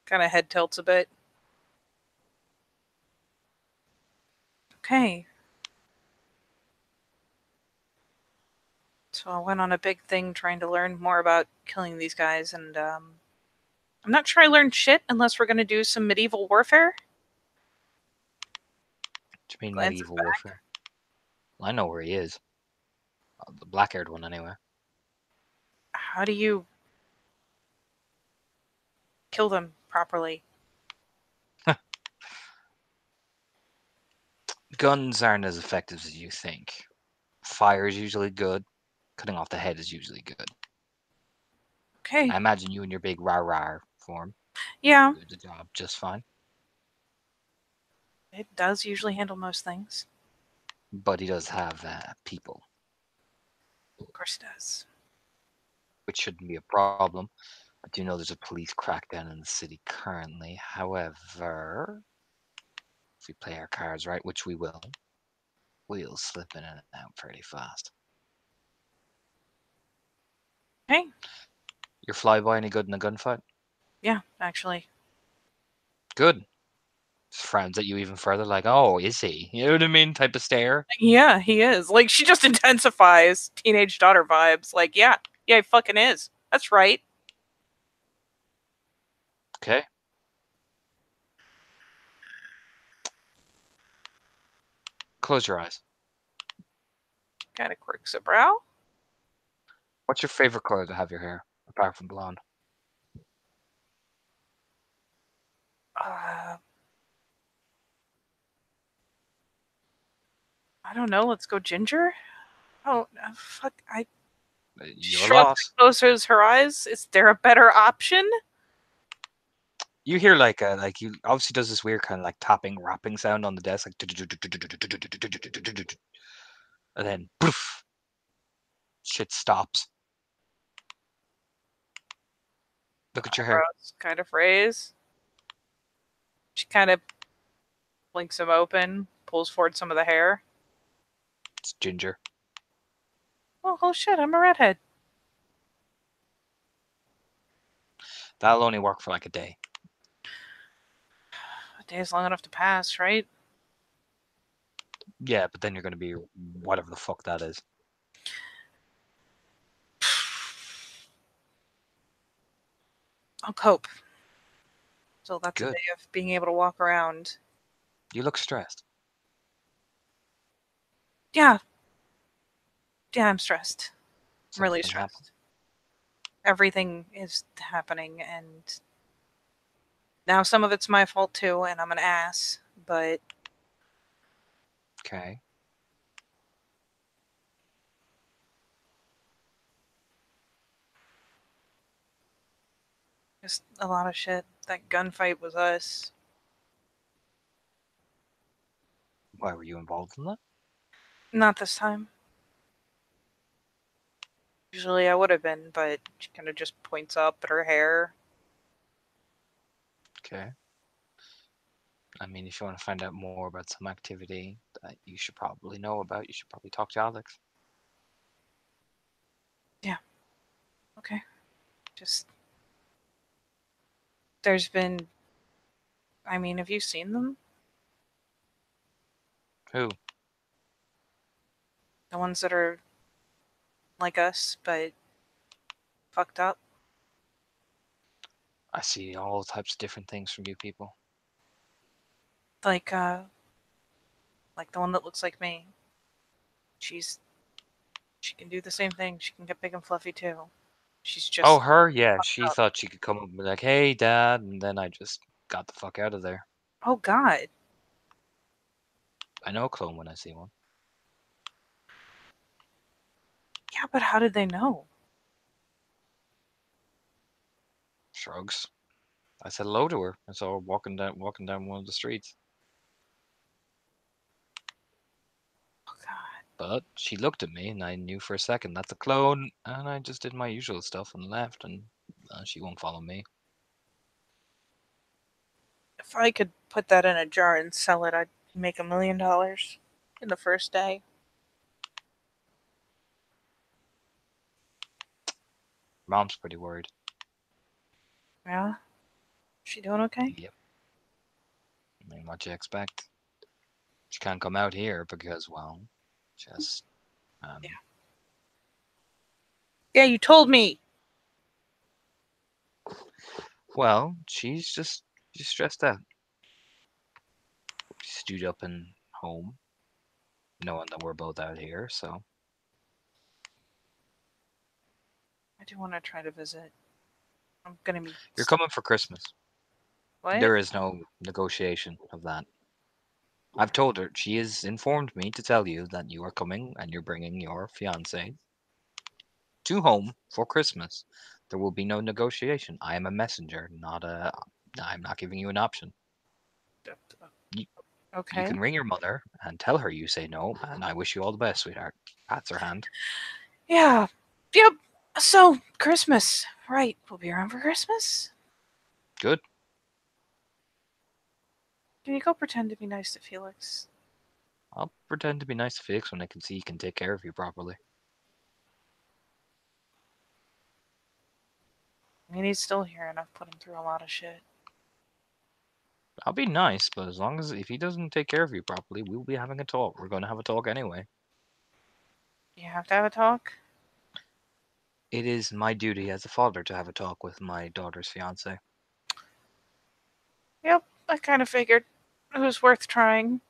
Kind of head tilts a bit. Okay. So I went on a big thing trying to learn more about killing these guys, and I'm not sure I learned shit unless we're going to do some medieval warfare. What do you mean medieval warfare? Well, I know where he is. The black-haired one, anyway. How do you kill them properly? Guns aren't as effective as you think. Fire is usually good. Cutting off the head is usually good. Okay. I imagine you and your big rah-rah form. Yeah. Do the job just fine. It does usually handle most things. But he does have people. Of course it does. Which shouldn't be a problem. I do know there's a police crackdown in the city currently. However, if we play our cards right, which we will, we'll slip in and out pretty fast. Hey, Your flyby any good in a gunfight? yeah, actually. Good. Just frowns at you even further, like, oh, is he? You know what I mean? Type of stare. Yeah, he is. Like, she just intensifies teenage daughter vibes. Like, yeah, he fucking is. That's right. Okay. Close your eyes. Kind of quirks a brow. What's your favorite color to have your hair, apart from blonde? Uh, I don't know. Let's go ginger. Oh, fuck. I Your shrugged loss. and closes her eyes. Is there a better option? You hear like you obviously does this weird kind of like tapping, rapping sound on the desk, like, and then poof, shit stops. Look at your hair. Eyebrows kind of raise. She kind of blinks them open, pulls forward some of the hair. It's ginger. Oh shit, I'm a redhead. That'll only work for like a day. A day's long enough to pass, right? Yeah, but then you're gonna be whatever the fuck that is. I'll cope. So that's a Good. day of being able to walk around. You look stressed. Yeah. Yeah, I'm stressed. I'm really Something happened. stressed. Everything is happening, and now some of it's my fault too, and I'm an ass, but Okay. just a lot of shit. That gunfight was us. Why were you involved in that? Not this time. Usually I would have been, but she kind of just points up at her hair. Okay. I mean, if you want to find out more about some activity that you should probably know about, you should probably talk to Alex. Okay. Just. There's been. I mean, have you seen them? Who? The ones that are like us, but fucked up? I see all types of different things from you people. Like, like the one that looks like me. She's. She can do the same thing. She can get big and fluffy too. She's Oh, just her? Yeah, fucked she up. thought she could come up and be like, hey, Dad, and then I just got the fuck out of there. Oh God. I know a clone when I see one. Yeah, but how did they know? Shrugs. I said hello to her. I saw her walking down one of the streets. Oh God. But she looked at me, and I knew for a second that's a clone, and I just did my usual stuff and left, and she won't follow me. If I could put that in a jar and sell it, I'd make $1 million in the first day. Mom's pretty worried. Yeah. She doing okay? Yep. I mean, what you expect? She can't come out here because, well, just Yeah. Yeah, you told me. well, she's stressed out. She's stewed up in home, knowing that we're both out here, so I do want to try to visit. I'm gonna be. you're coming for Christmas. What? There is no negotiation of that. I've told her, she has informed me to tell you that you are coming and you're bringing your fiance to home for Christmas. There will be no negotiation. I am a messenger, not a. I'm not giving you an option. You Okay. can ring your mother and tell her you say no, and I wish you all the best, sweetheart. Pats her hand. Yeah. Yep. So, Christmas. Right. We'll be around for Christmas. Good. Can you go pretend to be nice to Felix? I'll pretend to be nice to Felix when I can see he can take care of you properly. I mean, he's still here and I've put him through a lot of shit. I'll be nice, but as long as if he doesn't take care of you properly, we'll be having a talk. We're going to have a talk anyway. You have to have a talk? It is my duty as a father to have a talk with my daughter's fiance. Yep, I kind of figured. It was worth trying.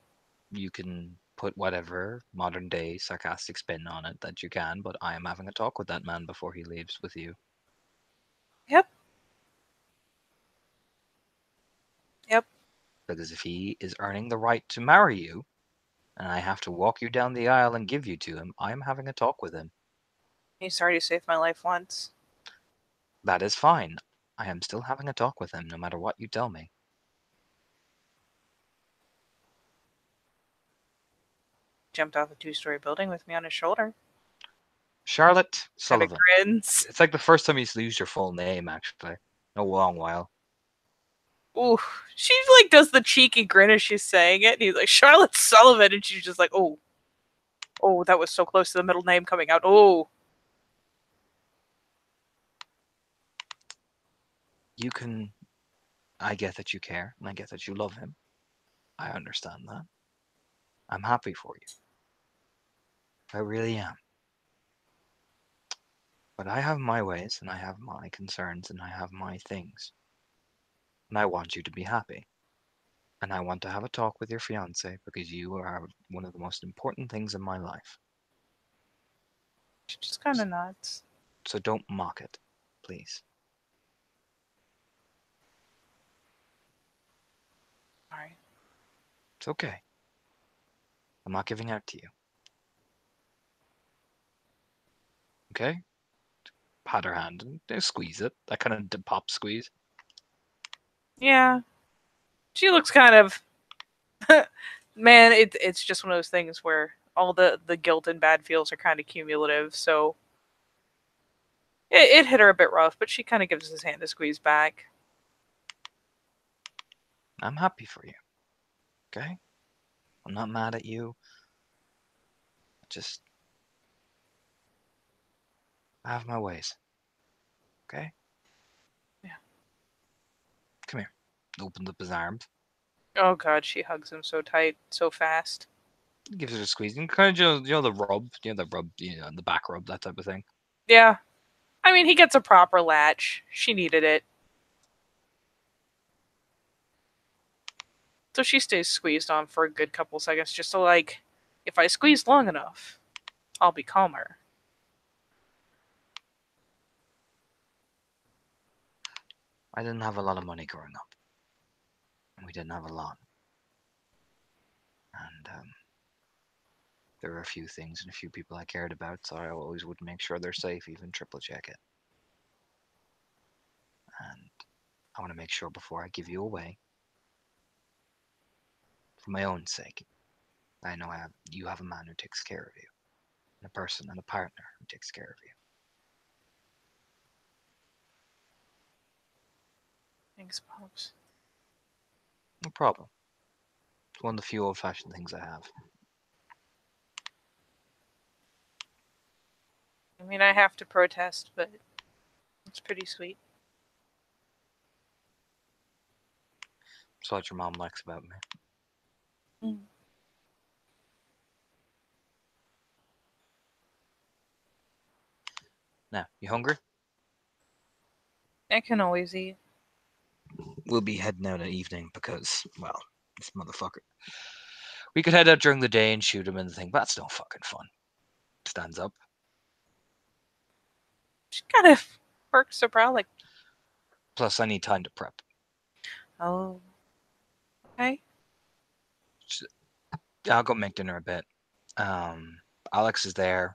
You can put whatever modern day sarcastic spin on it that you can, but I am having a talk with that man before he leaves with you. Yep. Yep. Because if he is earning the right to marry you, and I have to walk you down the aisle and give you to him, I am having a talk with him. He's already saved my life once. That is fine. I am still having a talk with him, no matter what you tell me. Jumped off a 2-story building with me on his shoulder. Charlotte Kind of Sullivan. grins. It's like the first time he's used your full name, actually. In a long while. Ooh, she like does the cheeky grin as she's saying it, and he's like, Charlotte Sullivan, and she's just like, oh. Oh, that was so close to the middle name coming out. Oh. You can. I get that you care, and I get that you love him. I understand that. I'm happy for you. I really am. But I have my ways, and I have my concerns, and I have my things. And I want you to be happy. And I want to have a talk with your fiance because you are one of the most important things in my life. She just kind of nods. So don't mock it, please. Alright. It's okay. I'm not giving out to you. Okay? Pat her hand and squeeze it. That kind of pop squeeze. Yeah. She looks kind of man, it's just one of those things where all the guilt and bad feels are kind of cumulative, so it hit her a bit rough, but she kind of gives his hand a squeeze back. I'm happy for you. Okay? I'm not mad at you. Just I have my ways. Okay? Yeah. Come here. Opens up his arms. Oh god, she hugs him so tight, so fast. Gives it a squeeze. And kind of, the rub. The rub, the back rub, that type of thing. Yeah. I mean, he gets a proper latch. She needed it. So she stays squeezed on for a good couple seconds, just to like, if I squeeze long enough, I'll be calmer. I didn't have a lot of money growing up. And we didn't have a lot. And there were a few things and a few people I cared about, so I always would make sure they're safe, even triple check it. And I want to make sure before I give you away, for my own sake, I know you have a man who takes care of you, and a person and a partner who takes care of you. Thanks, Pops. No problem. It's one of the few old-fashioned things I have. I mean, I have to protest, but it's pretty sweet. It's what your mom likes about me. Mm. Now, you hungry? I can always eat. We'll be heading out at evening because, well, this motherfucker. We could head out during the day and shoot him and think, that's no fucking fun. Stands up. She kind of perks her brow like, Plus, I need time to prep. oh, okay. I'll go make dinner a bit. Alex is there.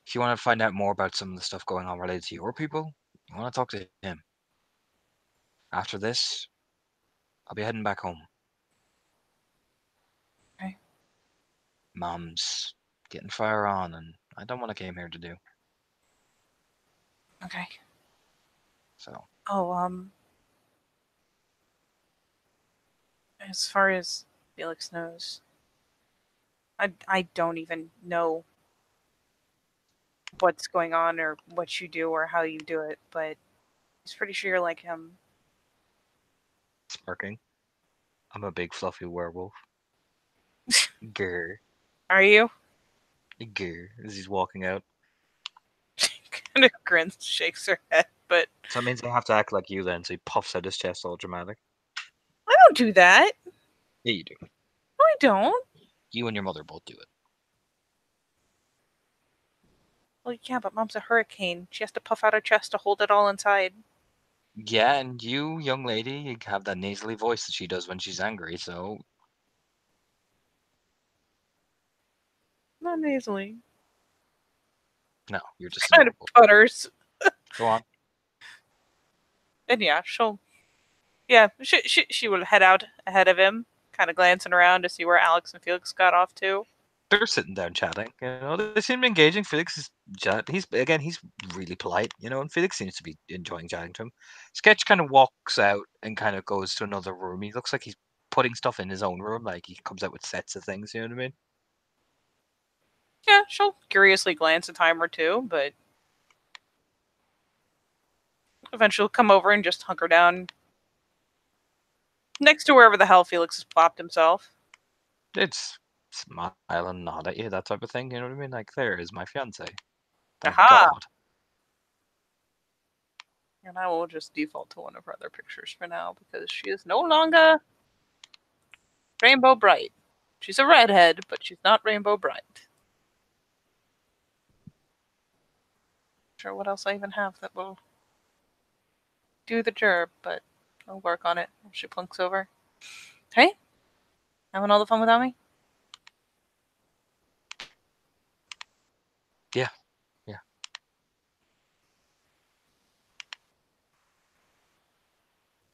If you want to find out more about some of the stuff going on related to your people, you want to talk to him. After this, I'll be heading back home. Okay. Mom's getting fire on, and I done what I came here to do. Okay. So Oh, as far as Felix knows, I don't even know what's going on or what you do or how you do it, but he's pretty sure you're like him. smirking. I'm a big fluffy werewolf. Grr, Are you? grr, as he's walking out. Kind of grins, shakes her head, but So that means I have to act like you then. So he puffs out his chest all dramatic. I don't do that. Yeah, you do. No, I don't. You and your mother both do it. Well, yeah, but Mom's a hurricane. She has to puff out her chest to hold it all inside. Yeah, and you, young lady, you have that nasally voice that she does when she's angry. So Not nasally. no, you're just Kind of adorable. putters. Go on. And yeah, she will head out ahead of him, kind of glancing around to see where Alex and Felix got off to. They're sitting down chatting. They seem engaging. Felix is he's really polite, and Felix seems to be enjoying chatting to him. Sketch kind of walks out and kind of goes to another room. He looks like he's putting stuff in his own room, like he comes out with sets of things. You know what I mean? Yeah, she'll curiously glance a time or two, but eventually she'll come over and just hunker down next to wherever the hell Felix has plopped himself. It's smile and nod at you, that type of thing. You know what I mean? Like, there is my fiance. Thank Aha! God. And I will just default to one of her other pictures for now because she is no longer Rainbow Bright. She's a redhead, but she's not Rainbow Bright. Sure, what else I even have that will do the job, but I'll work on it if she plunks over. Hey, having all the fun without me? Yeah, yeah.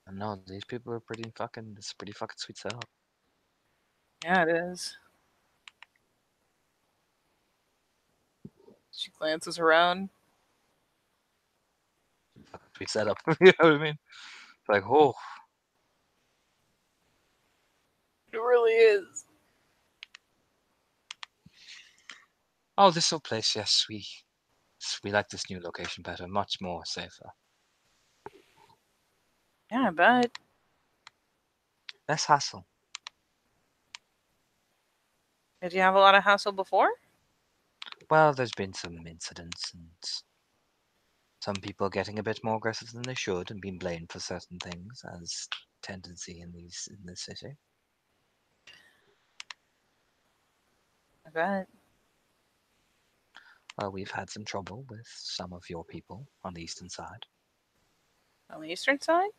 I know these people are pretty fucking. It's a pretty fucking sweet setup. Yeah, it is. She glances around. Fucking sweet setup. You know what I mean? It's like, oh, It really is. oh, this old place. Yes, we like this new location better. Much more safer. Yeah, I bet. Less hassle. Did you have a lot of hassle before? Well, there's been some incidents and some people getting a bit more aggressive than they should and being blamed for certain things as tendency in this city. I bet. Well, we've had some trouble with some of your people on the eastern side. On the eastern side?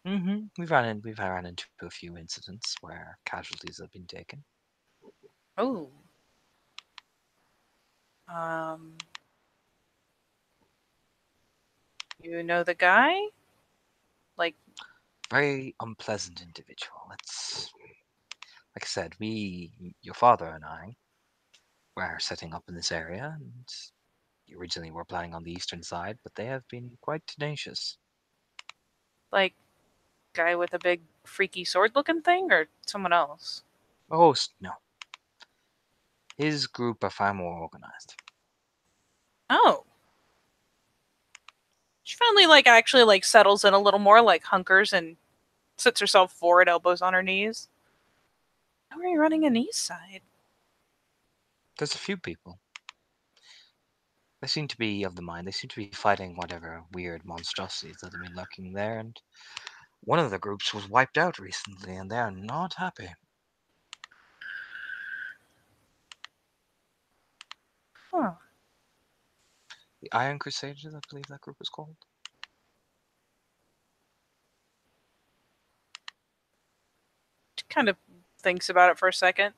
We've ran into a few incidents where casualties have been taken. Oh. Um, you know the guy? Like, Very unpleasant individual. It's like I said, your father and I, were setting up in this area, and originally were planning on the eastern side, but they have been quite tenacious. like, guy with a big freaky sword looking thing or someone else? Oh no, his group are far more organized. Oh. She finally, like, actually, like, settles in a little more, like, hunkers and sits herself forward, elbows on her knees. How are you running an east side? There's a few people. They seem to be of the mind. They seem to be fighting whatever weird monstrosities that have been lurking there, and one of the groups was wiped out recently, and they're not happy. Huh. The Iron Crusaders, I believe that group was called. She kind of thinks about it for a second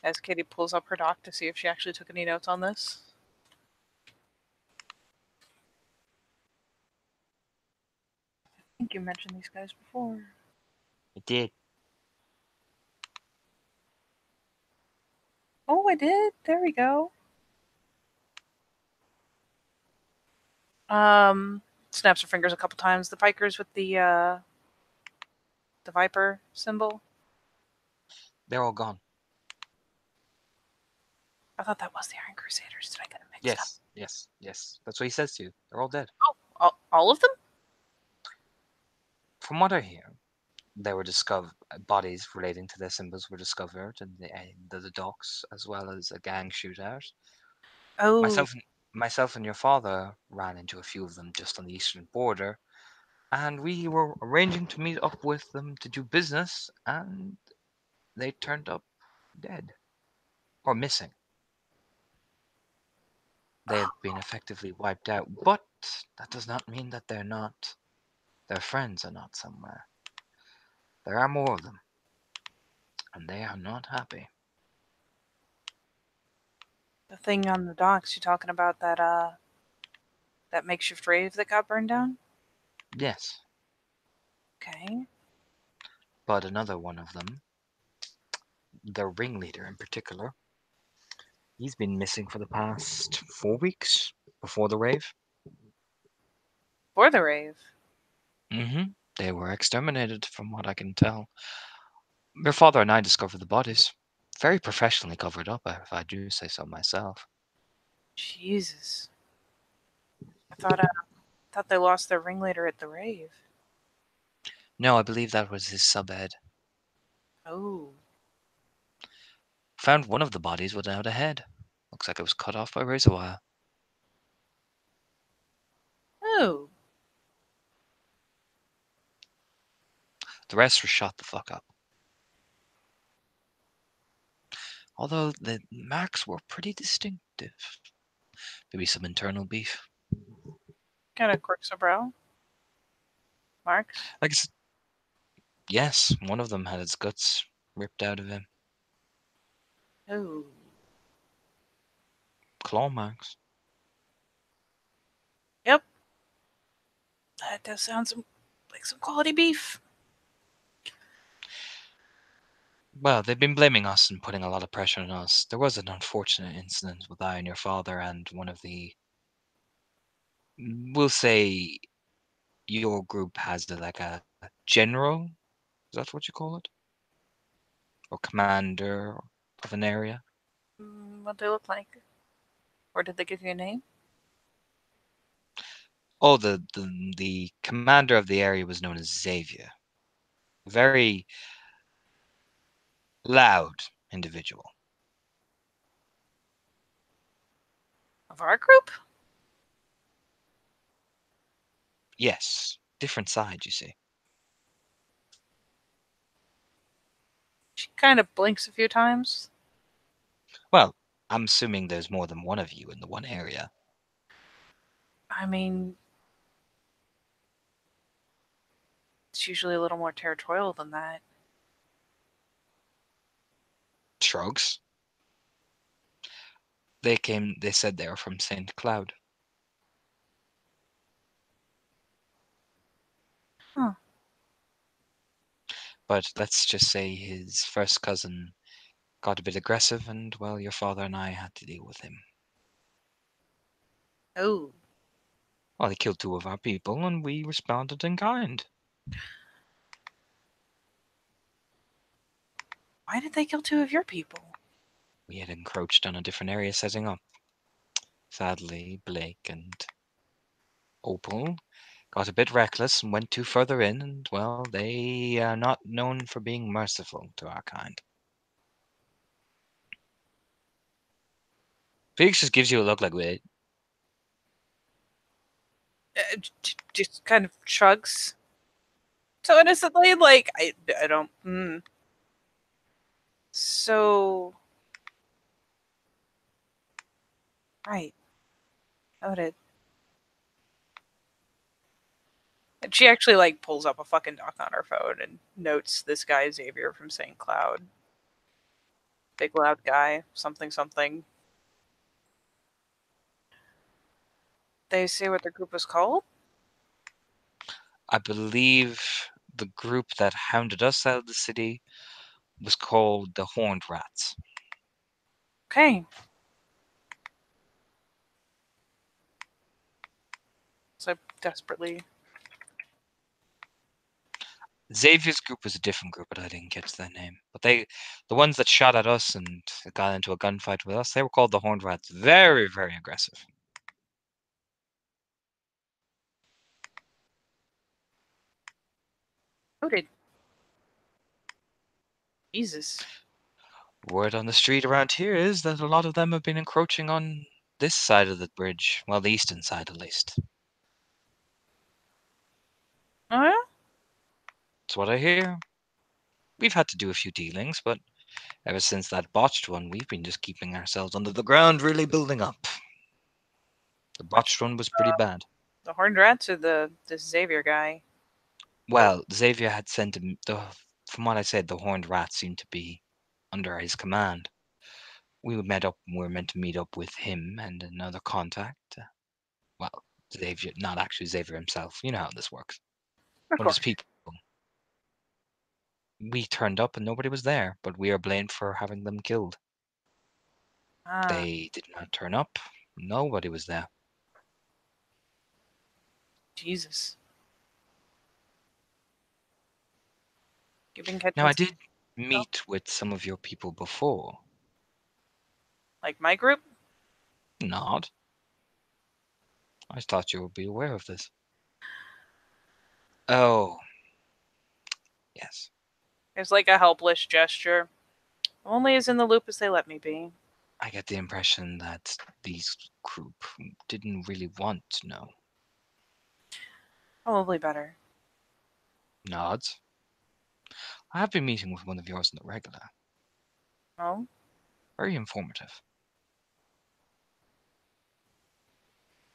as Katie pulls up her doc to see if she actually took any notes on this. I think you mentioned these guys before. It did. Oh, I did? There we go. Snaps her fingers a couple times. The pikers with the viper symbol. They're all gone. I thought that was the Iron Crusaders. Did I get it mixed up? Yes. That's what he says to you. They're all dead. Oh, all of them? From what I hear, there were bodies relating to their symbols were discovered in the docks, as well as a gang shootout. Oh, Myself and your father ran into a few of them just on the eastern border, and we were arranging to meet up with them to do business, and they turned up dead or missing. They have been effectively wiped out, but that does not mean that their friends are not somewhere. There are more of them, and they are not happy. the thing on the docks. You talking about that makeshift rave that got burned down? Yes, Okay. but another one of them, the ringleader in particular, he's been missing for the past 4 weeks before the rave. For the rave. They were exterminated, from what I can tell. Your father and I discovered the bodies. Very professionally covered up, if I do say so myself. Jesus. I thought they lost their ringleader at the rave. No, I believe that was his subhead. Oh. Found one of the bodies without a head. Looks like it was cut off by razor wire. Oh. The rest were shot the fuck up. Although the marks were pretty distinctive. Maybe some internal beef. Kind of quirks a brow. Marks. Like I said, yes, one of them had its guts ripped out of him. Oh. Claw marks. Yep. That does sound like some quality beef. Well, they've been blaming us and putting a lot of pressure on us. There was an unfortunate incident with I and your father and one of the... We'll say your group has like a general? Is that what you call it? Or commander of an area? What they look like? Or did they give you a name? Oh, the commander of the area was known as Xavier. Very loud individual. Of our group? Yes, different side, you see. She kind of blinks a few times. Well, I'm assuming there's more than one of you in the one area. I mean, it's usually a little more territorial than that. Shrugs. They said they were from St. Cloud. Huh. But let's just say his first cousin got a bit aggressive, and well, your father and I had to deal with him. Oh. Well, he killed 2 of our people, and we responded in kind. Why did they kill 2 of your people? We had encroached on a different area setting up. Sadly, Blake and Opal got a bit reckless and went too further in, and well, they are not known for being merciful to our kind. Felix just gives you a look like, wait. Just kind of shrugs. So innocently, like, I don't. So. Right. Noted. And she actually, like, pulls up a fucking doc on her phone and notes this guy, Xavier from St. Cloud. Big loud guy. Something, something. They say what their group was called? I believe the group that hounded us out of the city was called the Horned Rats. Okay. So desperately. Xavier's group was a different group, but I didn't catch their name. But the ones that shot at us and got into a gunfight with us, they were called the Horned Rats. Very, very aggressive. Noted. Jesus. Word on the street around here is that a lot of them have been encroaching on this side of the bridge. Well, the eastern side at least. Oh, yeah? That's what I hear. We've had to do a few dealings, but ever since that botched one, we've been just keeping ourselves under the ground, really building up. The botched one was pretty bad. The Horned Rats or this Xavier guy? Well, Xavier had sent him. From what I said, the Horned Rats seemed to be under his command. We met up. We were meant to meet up with him and another contact. Well, Xavier, not actually Xavier himself. You know how this works. Of One of his course. people. We turned up and nobody was there, but we are blamed for having them killed. Ah, They did not turn up. Nobody was there. Jesus. You've been catching Now, I did meet with some of your people before. like my group? Not. I thought you would be aware of this. Oh. Yes. It's like a helpless gesture. Only as in the loop as they let me be. I get the impression that these group didn't really want to know. Probably better. Nods. I have been meeting with one of yours on the regular. Oh? Very informative.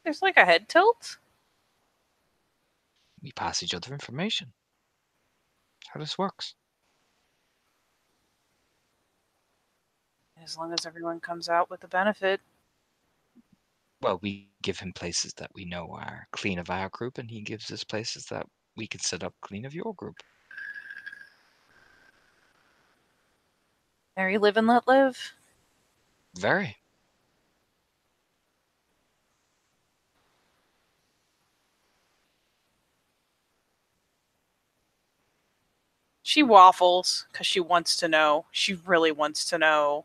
There's like a head tilt? We pass each other information. How this works. As long as everyone comes out with the benefit. Well, we give him places that we know are clean of our group, and he gives us places that we can set up clean of your group. There you live and let live. Very. She waffles because she wants to know. She really wants to know.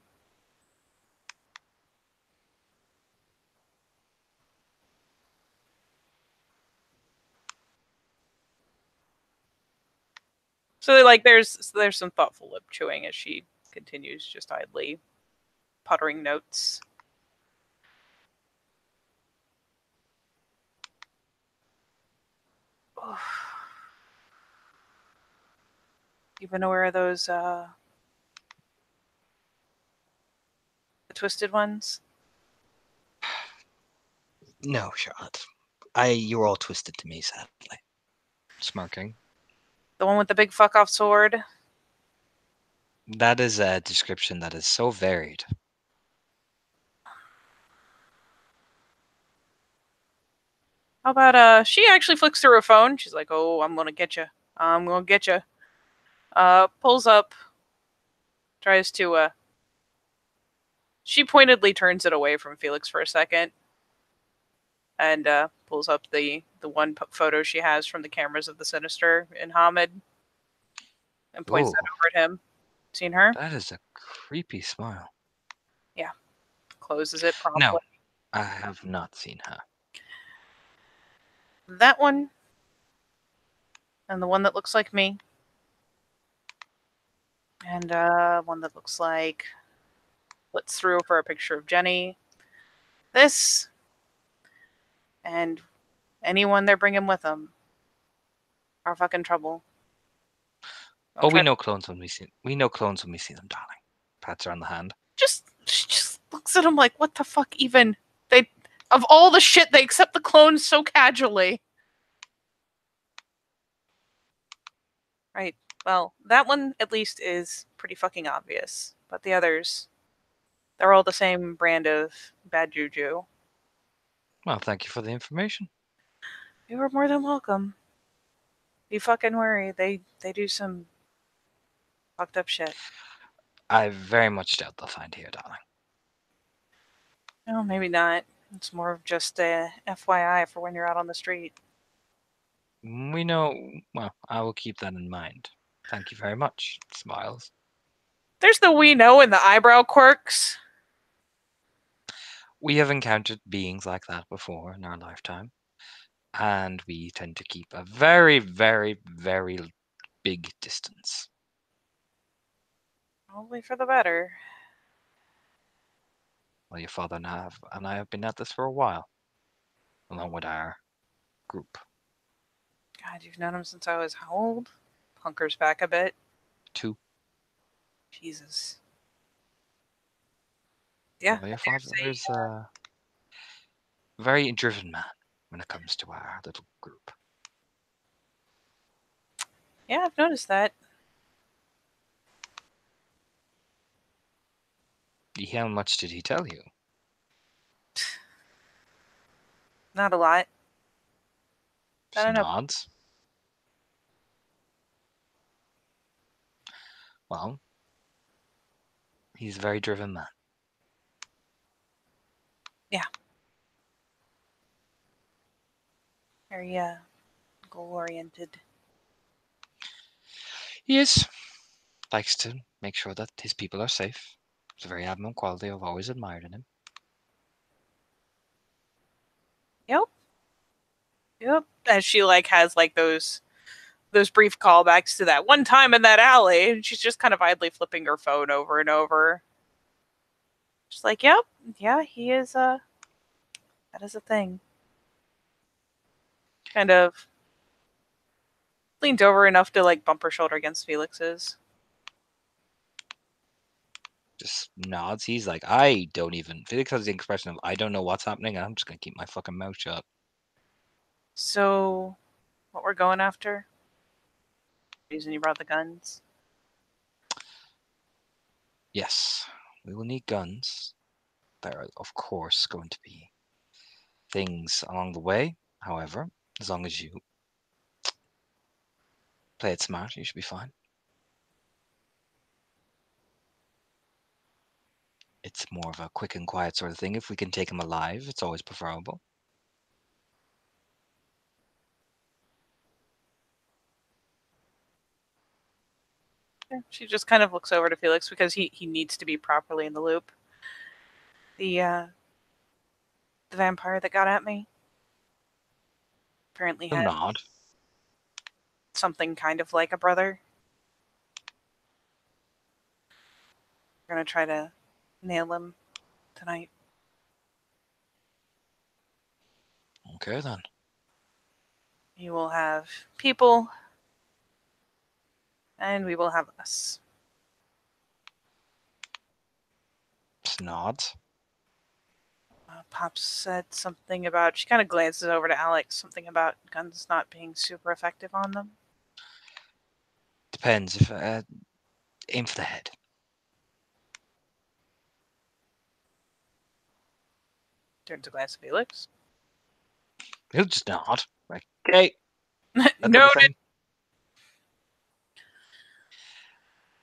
So like there's some thoughtful lip chewing as she continues just idly puttering notes. You've been aware of those the twisted ones? No, Charlotte. You're all twisted to me, sadly. Smirking. The one with the big fuck off sword? That is a description that is so varied. How about she actually flicks through her phone. She's like, "Oh, I'm gonna get you. I'm gonna get you." Pulls up, tries to she pointedly turns it away from Felix for a second, and pulls up the one photo she has from the cameras of the Sinister in Hamid, and points Ooh, that over at him. Seen her? that is a creepy smile. Yeah. Closes it promptly. No, I have not seen her. That one, and the one that looks like me, and one that looks like flips through for a picture of Jenny. This, and anyone they're bringing with them are fucking trouble. Oh, we know clones when we see them, darling. Pats her on the hand. She just looks at him like, what the fuck? Even they, of all the shit, they accept the clones so casually. Right. Well, that one at least is pretty fucking obvious, but the others, they're all the same brand of bad juju. Well, thank you for the information. You were more than welcome. You fucking worry. They do some fucked up shit. I very much doubt they'll find here, darling. No, maybe not. It's more of just a FYI for when you're out on the street. We know. Well, I will keep that in mind. Thank you very much. Smiles. There's the we know and the eyebrow quirks. We have encountered beings like that before in our lifetime, and we tend to keep a very, very, very big distance. Probably for the better. Well, your father and I have been at this for a while, along with our group. God, you've known him since I was how old? Hunkers back a bit. 2. Jesus. Yeah. Well, your father is a very driven man when it comes to our little group. Yeah, I've noticed that. How much did he tell you? Not a lot. I Just don't know. nods. Well, he's a very driven man. Yeah. Very goal oriented. He is. Likes to make sure that his people are safe. It's a very admirable quality I've always admired in him. Yep. Yep. And she has those brief callbacks to that one time in that alley, and she's just kind of idly flipping her phone over and over. Just like, yep, yeah, he is that is a thing. Kind of leaned over enough to bump her shoulder against Felix's. Just nods. He's like, I don't even. Felix has the expression of, I don't know what's happening, and I'm just going to keep my fucking mouth shut. So, what we're going after? Reason you brought the guns? Yes, we will need guns. There are, of course, going to be things along the way. However, as long as you play it smart, you should be fine. It's more of a quick and quiet sort of thing. If we can take him alive, it's always preferable. Yeah, she just kind of looks over to Felix because he needs to be properly in the loop. The vampire that got at me apparently He'll had nod. something kind of like a brother. We're gonna try to nail him tonight. Okay, then. You will have people, and we will have us. Just nods. Pops said something about, she kind of glances over to Alex, something about guns not being super effective on them. Depends. If aim for the head. Turns a glance at Felix. He'll just nod. Like, okay. No,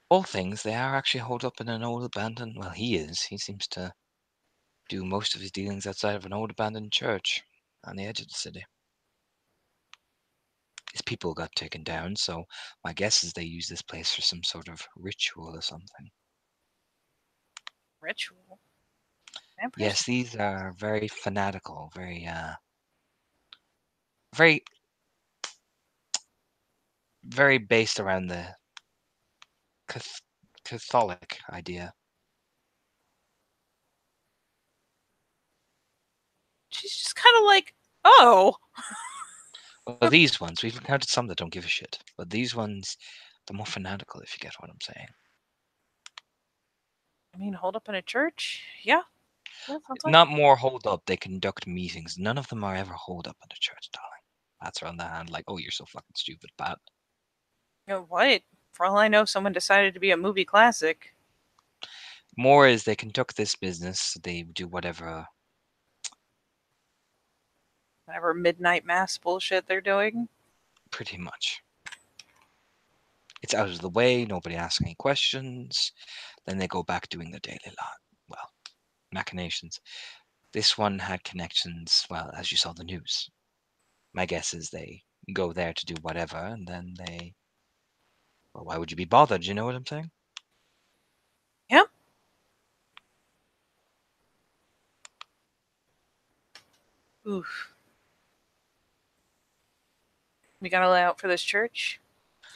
All things, they are actually holed up in an old abandoned. Well, he is. He seems to do most of his dealings outside of an old abandoned church on the edge of the city. His people got taken down, so my guess is they use this place for some sort of ritual or something. ritual. Vampires? Yes, these are very fanatical, very, very based around the Catholic idea. She's just kind of like, oh. Well, these ones, we've encountered some that don't give a shit, but these ones, they're more fanatical, if you get what I'm saying. I mean, hold up in a church? Yeah. Sounds like Not more hold up, they conduct meetings. None of them are ever hold up in a church, darling. Pats her on the hand like, oh, you're so fucking stupid, Pat. what? For all I know, someone decided to be a movie classic. More is they conduct this business, they do whatever Whatever midnight mass bullshit they're doing. pretty much. It's out of the way, nobody asks any questions, then they go back doing their daily machinations. This one had connections, well, as you saw the news. My guess is they go there to do whatever, and then they... Well, why would you be bothered? You know what I'm saying? Yep. Oof. We gotta lay out for this church.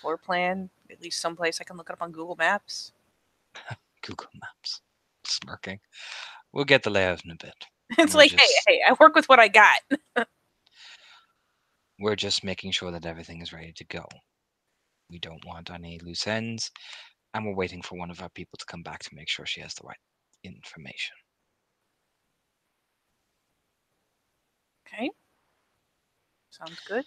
Floor plan, at least someplace I can look it up on Google Maps. Google Maps. Smirking. We'll get the layout in a bit. It's We're like, just hey, I work with what I got. we're just making sure that everything is ready to go. We don't want any loose ends, and we're waiting for one of our people to come back to make sure she has the right information. Okay. Sounds good.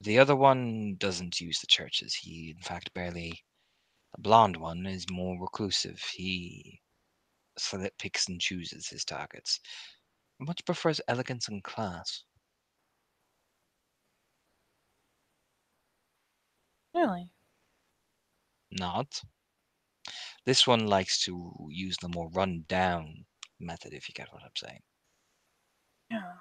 The other one doesn't use the churches. He, in fact, barely... The blonde one is more reclusive. He picks and chooses his targets. Much prefers elegance and class. Really? Not. This one likes to use the more run-down method, if you get what I'm saying. Yeah.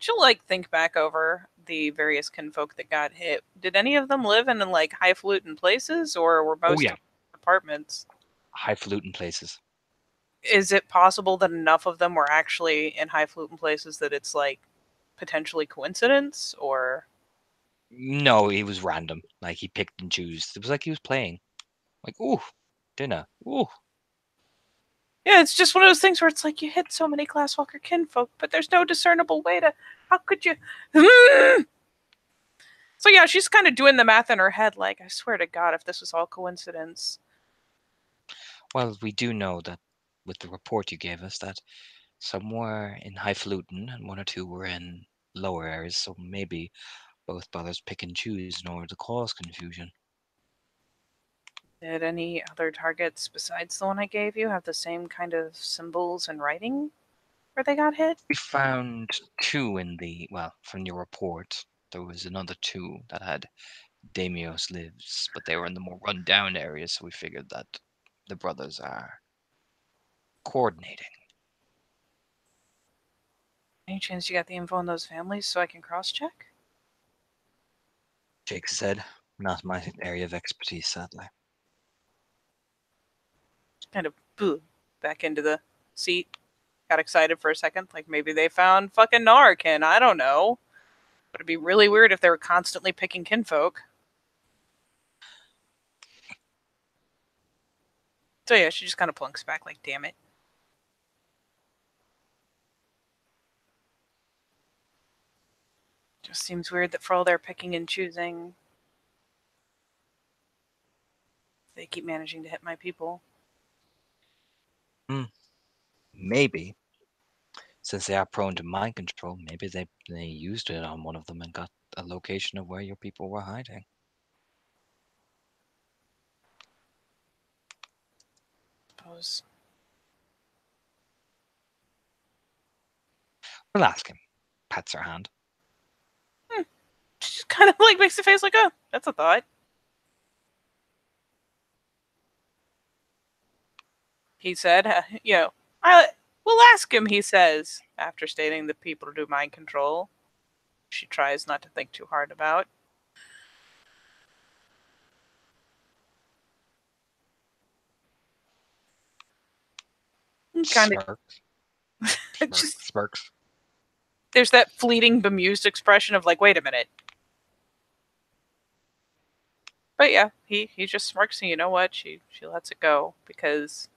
She'll like think back over the various kinfolk that got hit. Did any of them live in like highfalutin places, or were Oh most yeah, of them apartments? highfalutin places. Is it possible that enough of them were actually in highfalutin places that it's like potentially coincidence, or No, he was random. Like he picked and chose. It was like he was playing. Like, ooh, dinner. Ooh. yeah, it's just one of those things where it's like you hit so many Glasswalker kinfolk, but there's no discernible way to. How could you? So yeah, she's kind of doing the math in her head. Like, I swear to God, if this was all coincidence. Well, we do know that with the report you gave us that some were in highfalutin and one or two were in lower areas. So maybe both brothers pick and choose in order to cause confusion. Did any other targets besides the one I gave you have the same kind of symbols and writing where they got hit? We found two in the, well, from your report, there was another two that had Damios lives, but they were in the more run-down areas, so we figured that the brothers are coordinating. Any chance you got the info on those families so I can cross-check? Jake said, not my area of expertise, sadly. Kind of boo back into the seat. Got excited for a second, like maybe they found fucking Narcan. I don't know. But it'd be really weird if they were constantly picking kinfolk. So yeah, she just kind of plunks back, like, damn it. Just seems weird that for all their picking and choosing, they keep managing to hit my people. Maybe, since they are prone to mind control, maybe they used it on one of them and got a location of where your people were hiding. Suppose. We'll ask him. Pats her hand. She just kind of like makes a face like, oh, that's a thought. He said, we'll ask him, he says, after stating that people do mind control. She tries not to think too hard about. Kind of Smirks. Smirks. just Smirks. there's that fleeting bemused expression of like, wait a minute. But yeah, he just smirks, and you know what? She lets it go because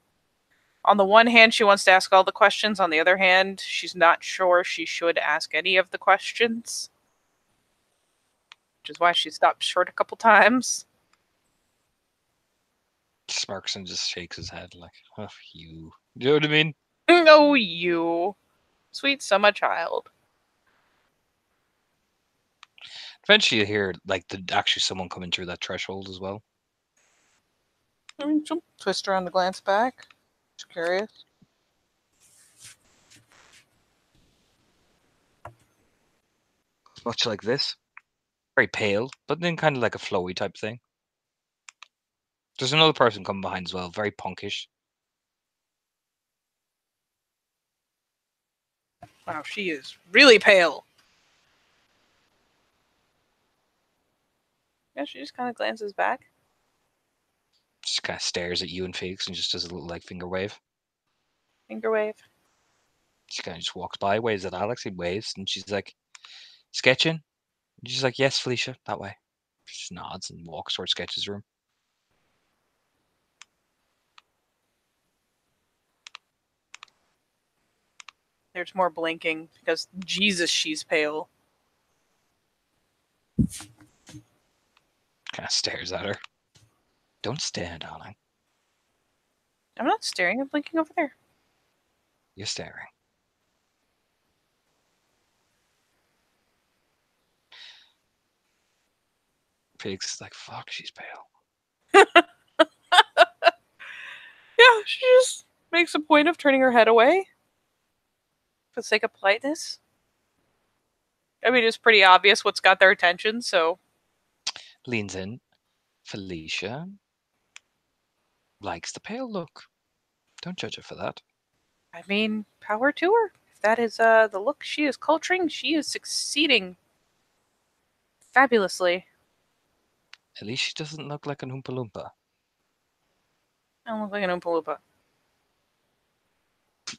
on the one hand she wants to ask all the questions, on the other hand she's not sure she should ask any of the questions, which is why she stopped short a couple times. Smirks and just shakes his head like, oh, you. Do you know what I mean? Oh, you sweet summer child. Eventually you hear like actually someone coming through that threshold as well. She'll twist around to glance back. Just curious. Much like this. Very pale, but then kind of like a flowy type thing. There's another person coming behind as well, very punkish. Wow, she is really pale. Yeah, she just kind of glances back. Just kind of stares at you and Felix and just does a little like finger wave. Finger wave. She kind of just walks by, waves at Alex, he waves, and she's like, sketching? And she's like, yes, Felicia, that way. She just nods and walks towards Sketch's room. There's more blinking because Jesus, she's pale. Kind of stares at her. Don't stare, darling. I'm not staring. I'm blinking over there. You're staring. Felix is like, fuck, she's pale. Yeah, she just makes a point of turning her head away for the sake of politeness. I mean, it's pretty obvious what's got their attention, so. Leans in. Felicia likes the pale look. Don't judge her for that. I mean, power to her. If that is the look she is culturing, she is succeeding fabulously. At least she doesn't look like an Oompa Loompa. I don't look like an Oompa Loompa.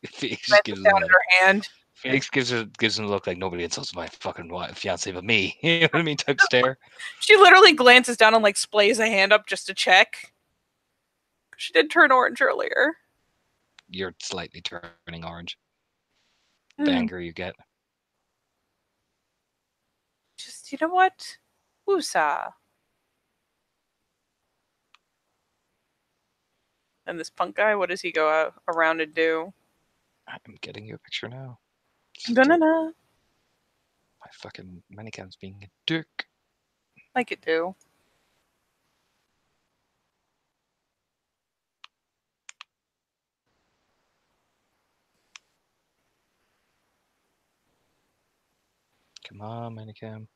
Felix just gives down him in her hand. Felix gives him a look like nobody insults my fucking fiance but me. You know what I mean? Type stare. She literally glances down and like splays a hand up just to check. She did turn orange earlier. You're slightly turning orange. The anger you get. Just, you know what? Woosah. And this punk guy, what does he go out around and do? I'm getting you a picture now. Na-na-na. My fucking Manicam's being a dick. Like it do. Come on, Manicam.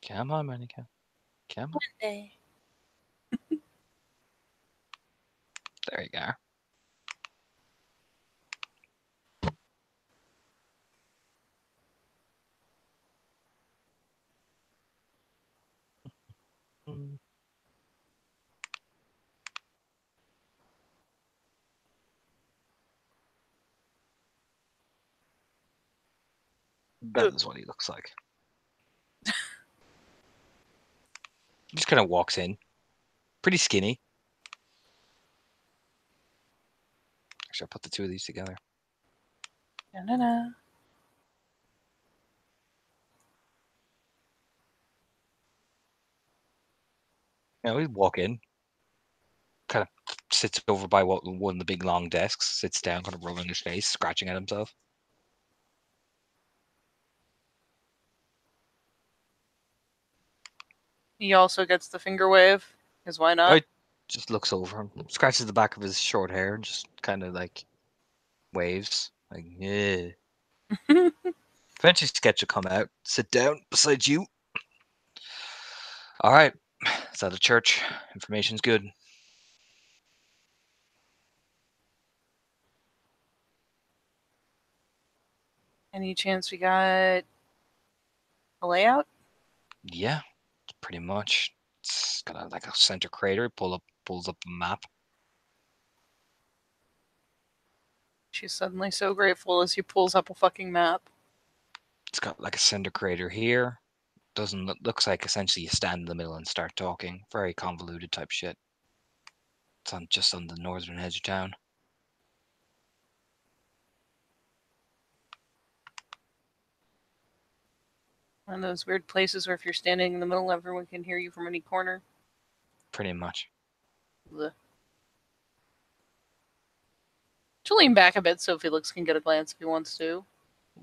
Come on, Manicam. Come on. Monday. There you go. That is what he looks like. He just kind of walks in. Pretty skinny. Actually, I'll put the two of these together. Na-na-na. You know, he'd walk in. Kind of sits over by one of the big long desks. Sits down, kind of rubbing his face, scratching at himself. He also gets the finger wave, because why not? Right. Just looks over him, scratches the back of his short hair, and just kind of like waves. Like, yeah. Eventually, Sketch will come out, sit down beside you. All right. It's at a church. Information's good. Any chance we got a layout? Yeah, pretty much. It's got like a center crater. Pulls up a map. She's suddenly so grateful as he pulls up a fucking map. It's got like a center crater here. Looks like essentially you stand in the middle and start talking. Very convoluted type shit. It's just on the northern edge of town. One of those weird places where if you're standing in the middle, everyone can hear you from any corner. Pretty much. Blech. She'll lean back a bit so Felix can get a glance if he wants to.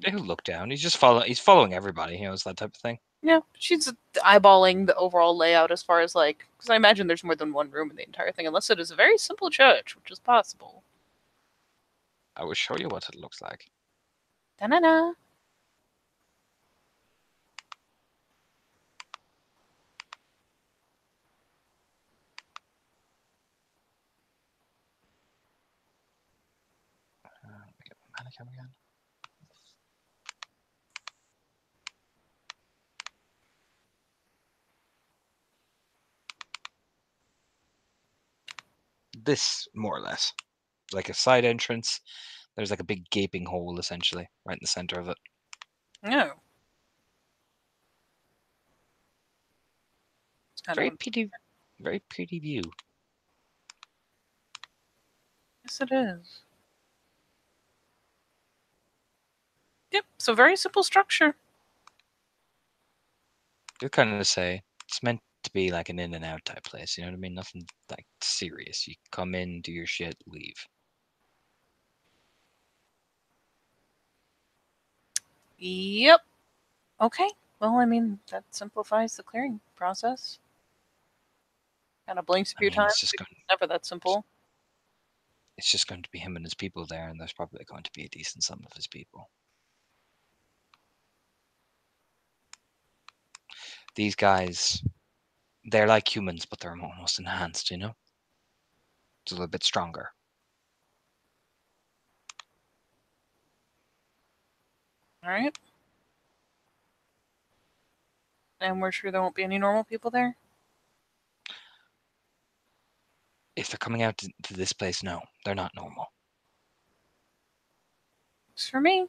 He'll look down. He's following everybody. You know, it's that type of thing. Yeah, she's eyeballing the overall layout as far as like, because I imagine there's more than one room in the entire thing, unless it is a very simple church, which is possible. I will show you what it looks like. Da-na-na. come again. This, more or less. Like a side entrance. There's like a big gaping hole, essentially, right in the center of it. No. It's kind Very of. pretty view. Yes, it is. Yep. So very simple structure. You kind of say it's meant to be like an in and out type place. You know what I mean? Nothing like serious. You come in, do your shit, leave. Yep. Okay. Well, I mean, that simplifies the clearing process. Kind of blinks a few times. It's never that simple. It's just going to be him and his people there, and there's probably going to be a decent sum of his people. These guys, they're like humans, but they're almost enhanced, you know? It's a little bit stronger. All right. And we're sure there won't be any normal people there? If they're coming out to this place, no, they're not normal. It's for me.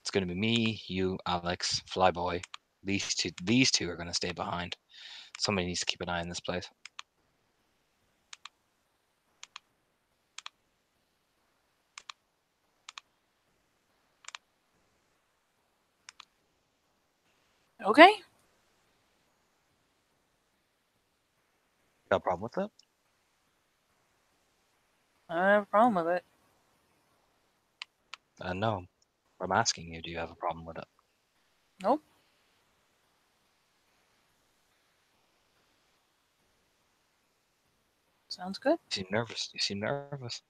It's going to be me, you, Alex, Flyboy. These two are going to stay behind. Somebody needs to keep an eye on this place. Okay. Got a problem with it? I don't have a problem with it. No. I'm asking you, do you have a problem with it? Nope. Sounds good. You seem nervous. You seem nervous.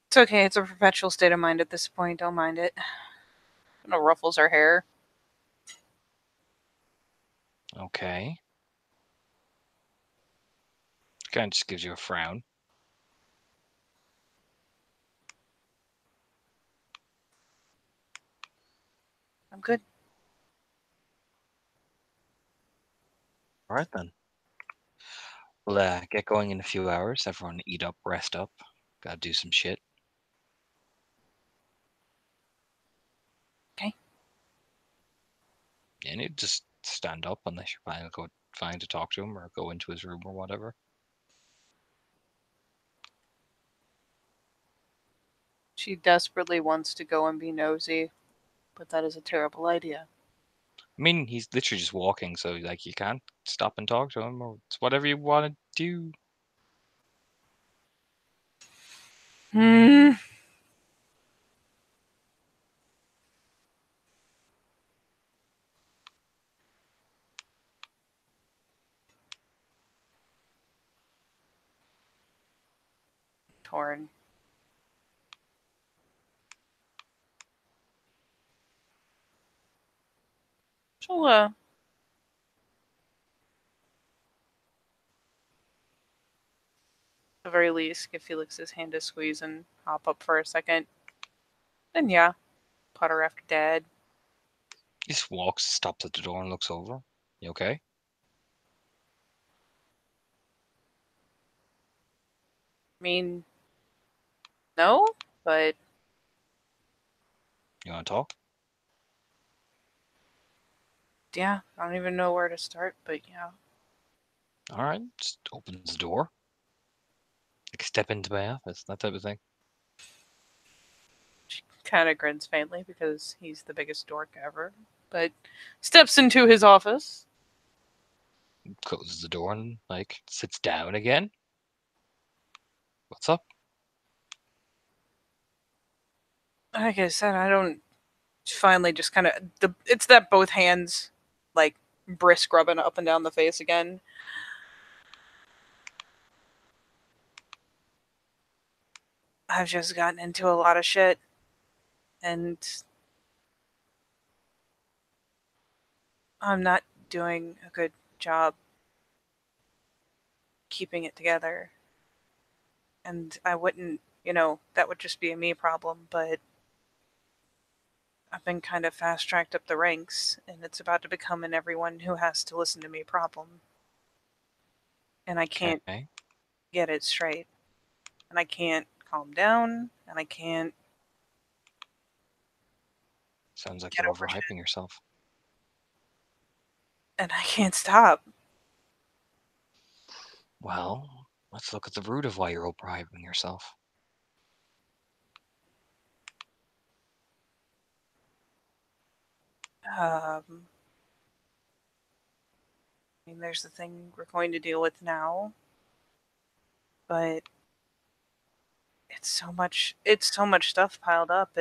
It's okay. It's a perpetual state of mind at this point. Don't mind it. No ruffles our hair. Okay. Kind of just gives you a frown. I'm good. All right then. We'll get going in a few hours. Everyone eat up, rest up. Gotta do some shit. Okay. And you just stand up unless you're fine to talk to him or go into his room or whatever. She desperately wants to go and be nosy, but that is a terrible idea. I mean, he's literally just walking, so like you can't stop and talk to him, or it's whatever you want to do. Hmm. Torn. She'll, at the very least, give Felix his hand a squeeze and hop up for a second. Then, yeah, putter after dad. He just walks, stops at the door, and looks over. You okay? I mean, no, but You want to talk? yeah, I don't even know where to start, but yeah. All right, just opens the door. Like step into my office, that type of thing. She kind of grins faintly because he's the biggest dork ever, but steps into his office. Closes the door and like sits down again. What's up? Like I said, I don't. Finally, just kind of it's that both hands like brisk rubbing up and down the face again. I've just gotten into a lot of shit, and I'm not doing a good job keeping it together. And I wouldn't, that would just be a me problem, but I've been kind of fast tracked up the ranks, and it's about to become an everyone who has to listen to me problem. And I can't Okay. get it straight. And I can't calm down, and I can't Sounds like get you're over shit, overhyping yourself. and I can't stop. Well, let's look at the root of why you're overhyping yourself. Um, I mean, there's the thing we're going to deal with now, but it's so much stuff piled up.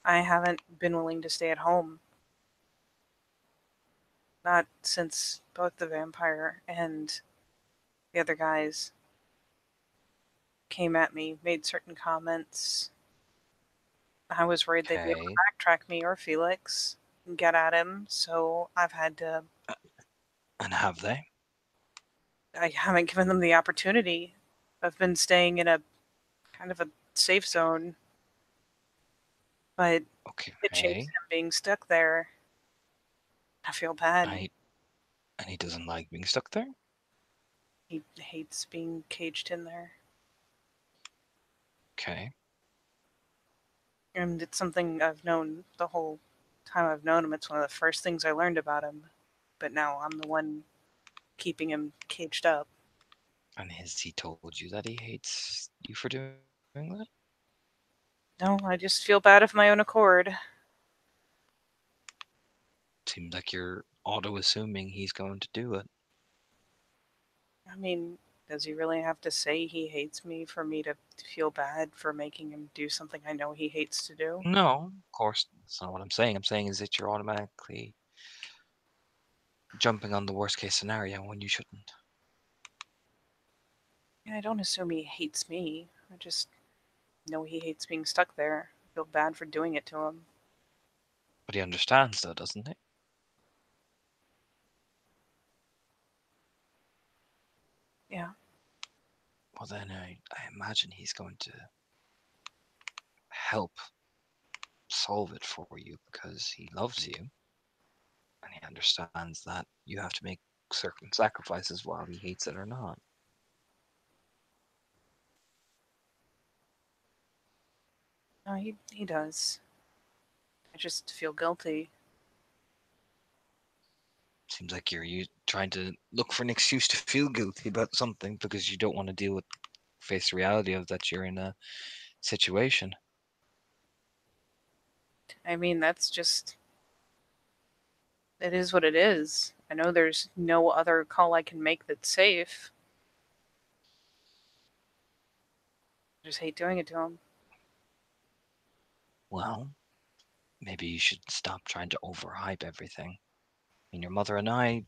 I haven't been willing to stay at home. Not since both the vampire and the other guys came at me, made certain comments. I was worried they'd be able Okay. to backtrack me or Felix and get at him, so And have they? I haven't given them the opportunity. I've been staying in a kind of a safe zone, but it changed Okay. him being stuck there. I feel bad. I and he doesn't like being stuck there? He hates being caged in there. Okay. And it's something I've known the whole time I've known him. It's one of the first things I learned about him. But now I'm the one keeping him caged up. And has he told you that he hates you for doing that? No, I just feel bad of my own accord. Seems like you're auto-assuming he's going to do it. I mean, does he really have to say he hates me for me to feel bad for making him do something I know he hates to do? No, of course, that's not what I'm saying. I'm saying is that you're automatically jumping on the worst case scenario when you shouldn't. Yeah, I don't assume he hates me. I just know he hates being stuck there. I feel bad for doing it to him. But he understands though, doesn't he? Yeah. Well then I imagine he's going to help solve it for you because he loves you and he understands that you have to make certain sacrifices while he hates it or not. No, he does. I just feel guilty. Seems like you're trying to look for an excuse to feel guilty about something because you don't want to deal with face the reality of that you're in a situation. I mean, that's just it is what it is. I know there's no other call I can make that's safe. I just hate doing it to him. Well, maybe you should stop trying to overhype everything. I mean, your mother and I,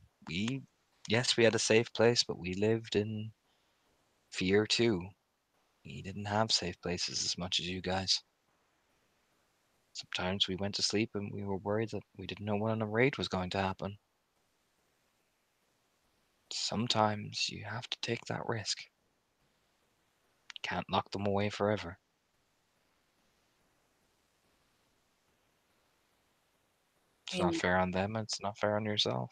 yes, we had a safe place, but we lived in fear too. We didn't have safe places as much as you guys. Sometimes we went to sleep and we were worried that we didn't know when a raid was going to happen. Sometimes you have to take that risk. Can't lock them away forever. I It's not mean, fair on them, it's not fair on yourself.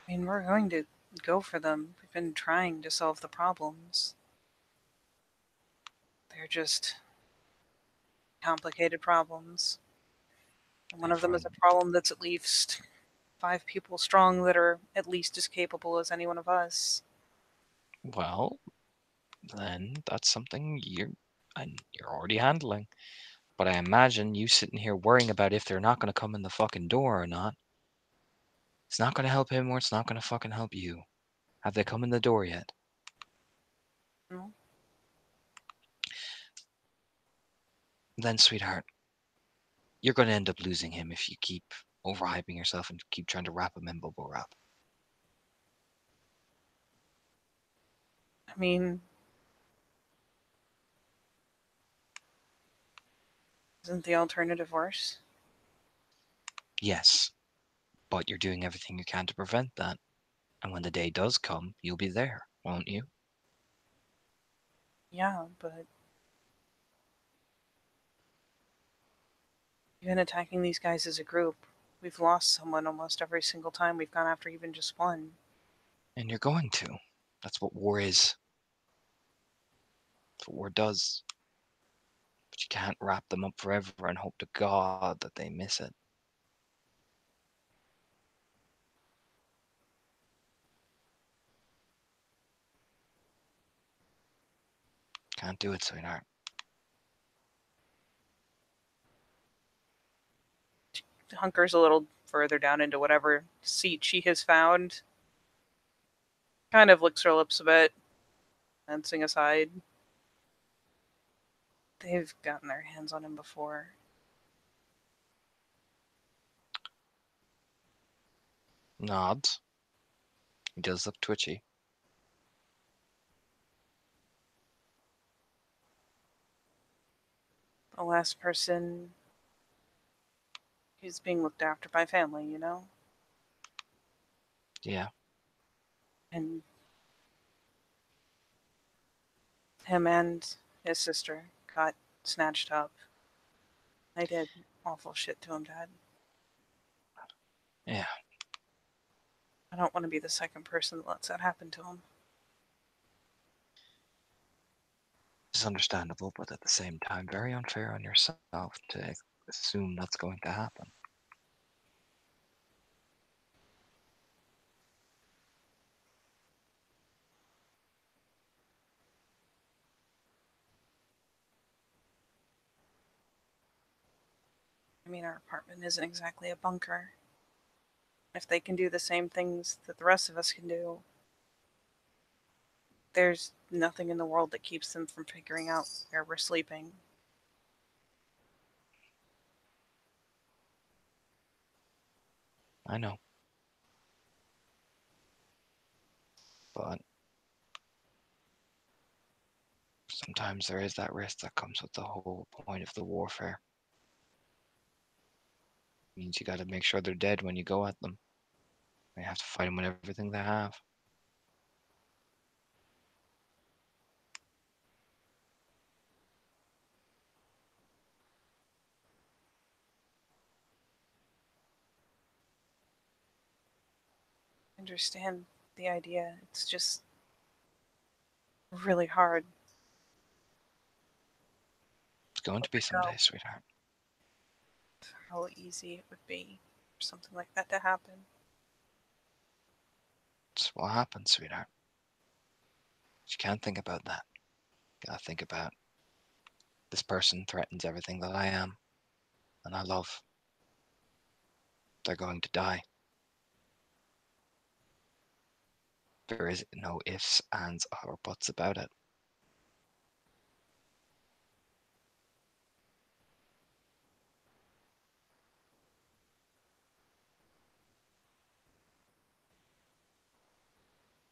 we're going to go for them. We've been trying to solve the problems. They're just complicated problems. And one of them is a Everyone, problem that's at least 5 people strong that are at least as capable as any one of us. well, then that's something you're already handling. But I imagine you sitting here worrying about if they're not going to come in the fucking door or not. It's not going to help him or it's not going to fucking help you. Have they come in the door yet? No? Then, sweetheart, you're going to end up losing him if you keep overhyping yourself and keep trying to wrap him in bubble wrap. I mean, Isn't the alternative worse? Yes, but you're doing everything you can to prevent that. And when the day does come, you'll be there, won't you? Yeah, but even attacking these guys as a group, we've lost someone almost every single time we've gone after even just one. And you're going to. That's what war is. That's what war does. But you can't wrap them up forever and hope to God that they miss it. Can't do it, sweetheart. Hunkers a little further down into whatever seat she has found. Kind of licks her lips a bit, glancing aside. They've gotten their hands on him before. Nods. He does look twitchy. The last person who's being looked after by family, you know? Yeah. And him and his sister got snatched up. They did awful shit to him, Dad. Yeah. I don't want to be the second person that lets that happen to him. It's understandable, but at the same time, very unfair on yourself to assume that's going to happen. I mean, our apartment isn't exactly a bunker. If they can do the same things that the rest of us can do, there's nothing in the world that keeps them from figuring out where we're sleeping. I know. But sometimes there is that risk that comes with the whole point of the warfare. It means you gotta make sure they're dead when you go at them. You have to fight them with everything they have. I understand the idea. It's just really hard It's going to to be let go someday, sweetheart. how easy it would be for something like that to happen. It's what happens, sweetheart. You can't think about that. You gotta think about this person threatens everything that I am and I love. They're going to die. There is no ifs, ands, or buts about it.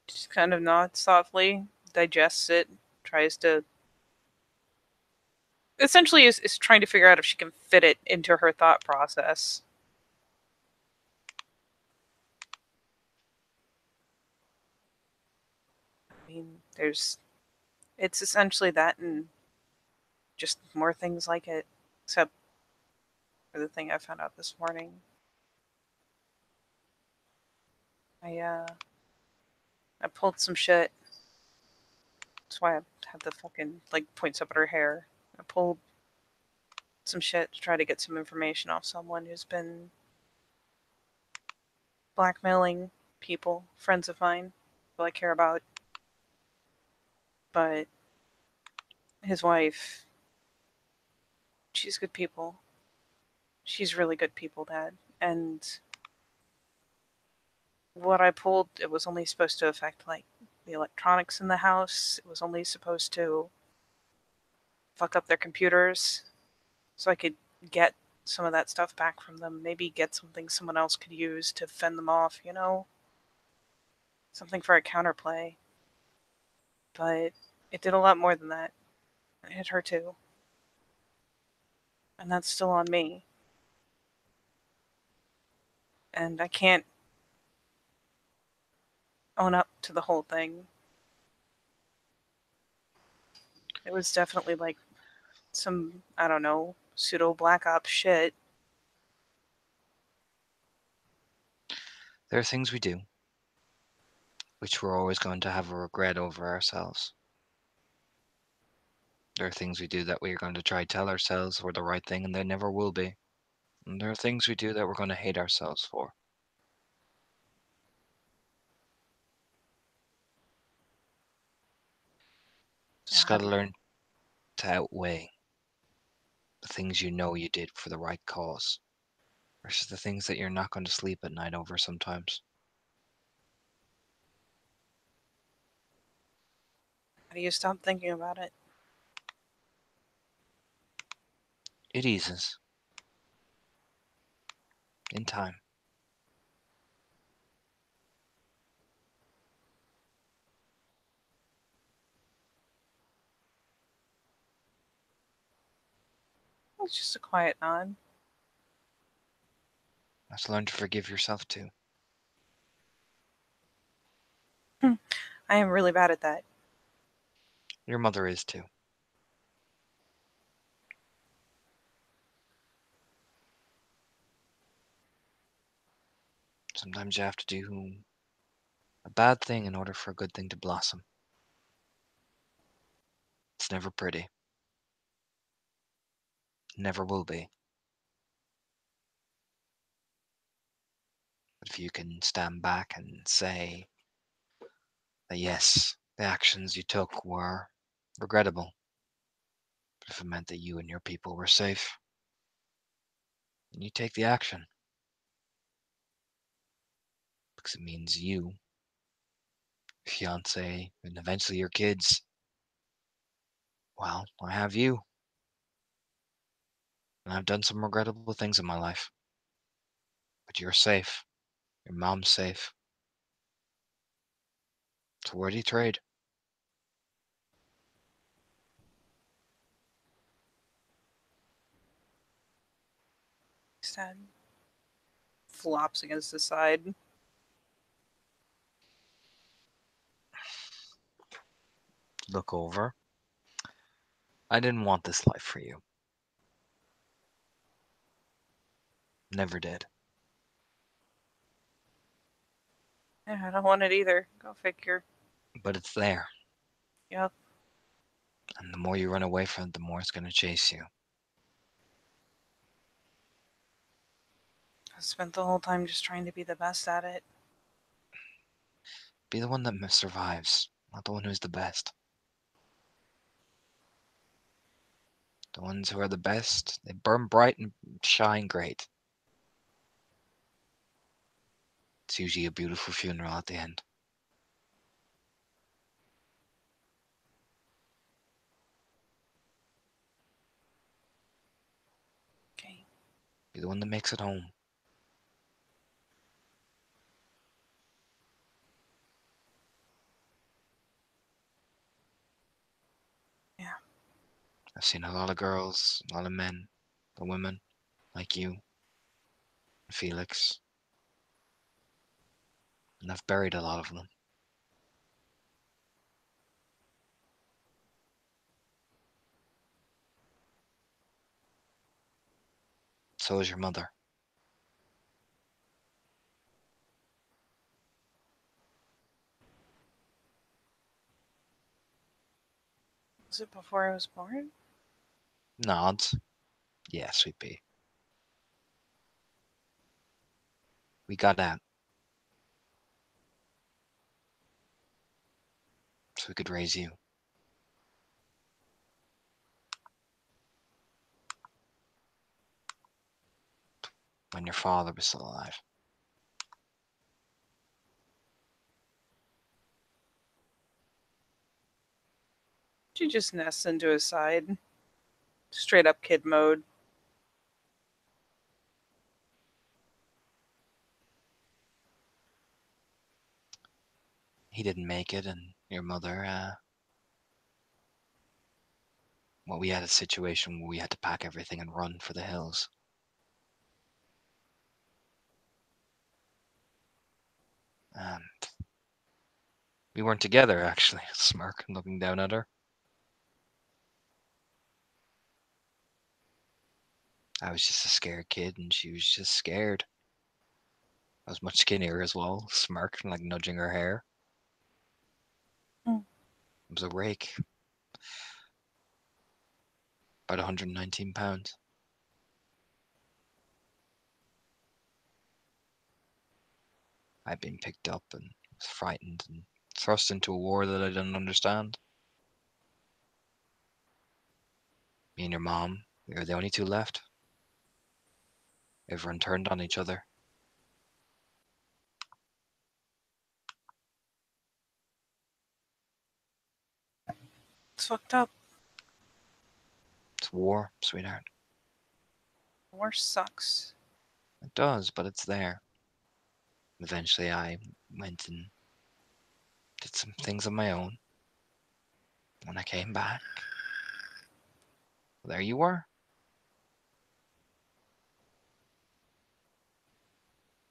Just kind of nods softly, digests it, tries to. Essentially, is trying to figure out if she can fit it into her thought process. I mean, there's. It's essentially that and just more things like it, except for the thing I found out this morning. I I pulled some shit. That's why I have the fucking like points up at her hair. I pulled some shit to try to get some information off someone who's been blackmailing people, friends of mine, who I care about. But his wife, she's good people. She's really good people, Dad. And what I pulled, it was only supposed to affect like the electronics in the house. It was only supposed to fuck up their computers, so I could get some of that stuff back from them. Maybe get something someone else could use to fend them off, you know? Something for a counterplay. But it did a lot more than that. It hit her too. And that's still on me. And I can't own up to the whole thing. It was definitely like some, I don't know, pseudo Black Ops shit. There are things we do which we're always going to have a regret over ourselves. There are things we do that we're going to try to tell ourselves were the right thing and they never will be. And there are things we do that we're going to hate ourselves for. So Just how got do to you, learn to outweigh the things you know you did for the right cause versus the things that you're not going to sleep at night over sometimes. how do you stop thinking about it? It eases in time. It's just a quiet nod. Just learn to forgive yourself too. I am really bad at that. Your mother is too. Sometimes you have to do a bad thing in order for a good thing to blossom. It's never pretty. Never will be. But if you can stand back and say that yes, the actions you took were regrettable, but if it meant that you and your people were safe, then you take the action. Because it means you, fiance, and eventually your kids, well, I have you. And I've done some regrettable things in my life. But you're safe. Your mom's safe. So where do you trade? Instead, flops against the side. Look over. I didn't want this life for you. Never did. Yeah, I don't want it either. Go figure. But it's there. Yep. And the more you run away from it, the more it's going to chase you. I spent the whole time just trying to be the best at it. Be the one that survives, not the one who's the best. The ones who are the best, they burn bright and shine great. It's usually a beautiful funeral at the end. Okay. Be the one that makes it home. Yeah. I've seen a lot of girls, a lot of men, the women, like you, Felix, and I've buried a lot of them. So is your mother. Was it before I was born? Nods. Yeah, sweet pea. We got out so we could raise you. When your father was still alive. She just nests into his side. Straight up kid mode. He didn't make it, and your mother, well, we had a situation where we had to pack everything and run for the hills. And we weren't together, actually. Smirk, looking down at her. I was just a scared kid, and she was just scared. I was much skinnier as well. Smirk, like nudging her hair. Mm. It was a rake. About 119 pounds. I'd been picked up and was frightened and thrust into a war that I didn't understand. Me and your mom, we were the only two left. Everyone turned on each other. It's fucked up. It's war, sweetheart. War sucks. It does, but it's there. Eventually, I went and did some things on my own. When I came back, there you were.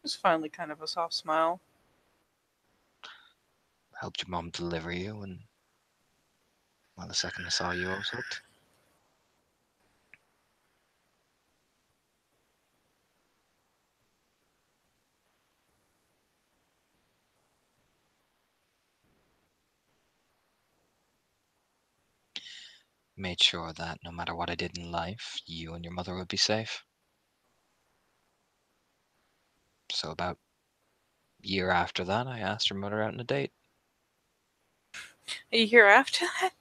It's finally kind of a soft smile. Helped your mom deliver you, and well, the second I saw you, I was hooked. Made sure that no matter what I did in life, you and your mother would be safe. So about a year after that, I asked your mother out on a date. A year after that?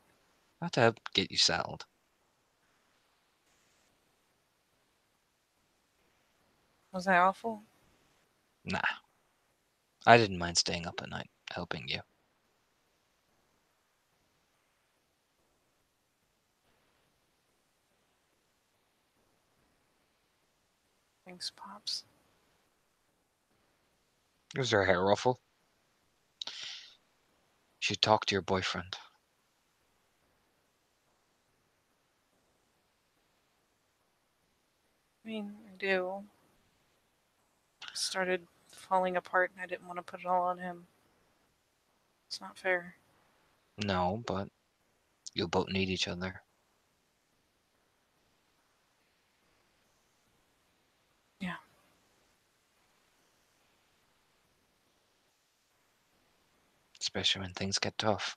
Not to help get you settled. Was that awful? Nah. I didn't mind staying up at night, helping you. Thanks, Pops. Was her hair ruffle? You should talk to your boyfriend. I mean, I do. Started falling apart and I didn't want to put it all on him. It's not fair. No, but you'll both need each other. Yeah. Especially when things get tough.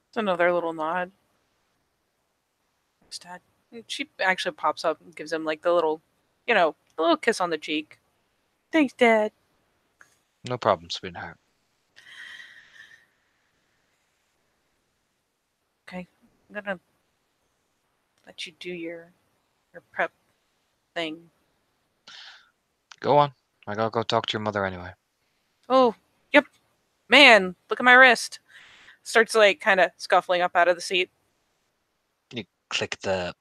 It's another little nod. Thanks, Dad. And she actually pops up and gives him like the little, the little kiss on the cheek. Thanks, Dad. No problem, sweetheart. Okay, I'm gonna let you do your prep thing. Go on. I gotta go talk to your mother anyway. Oh, yep. Man, look at my wrist. Starts like kind of scuffling up out of the seat. You click the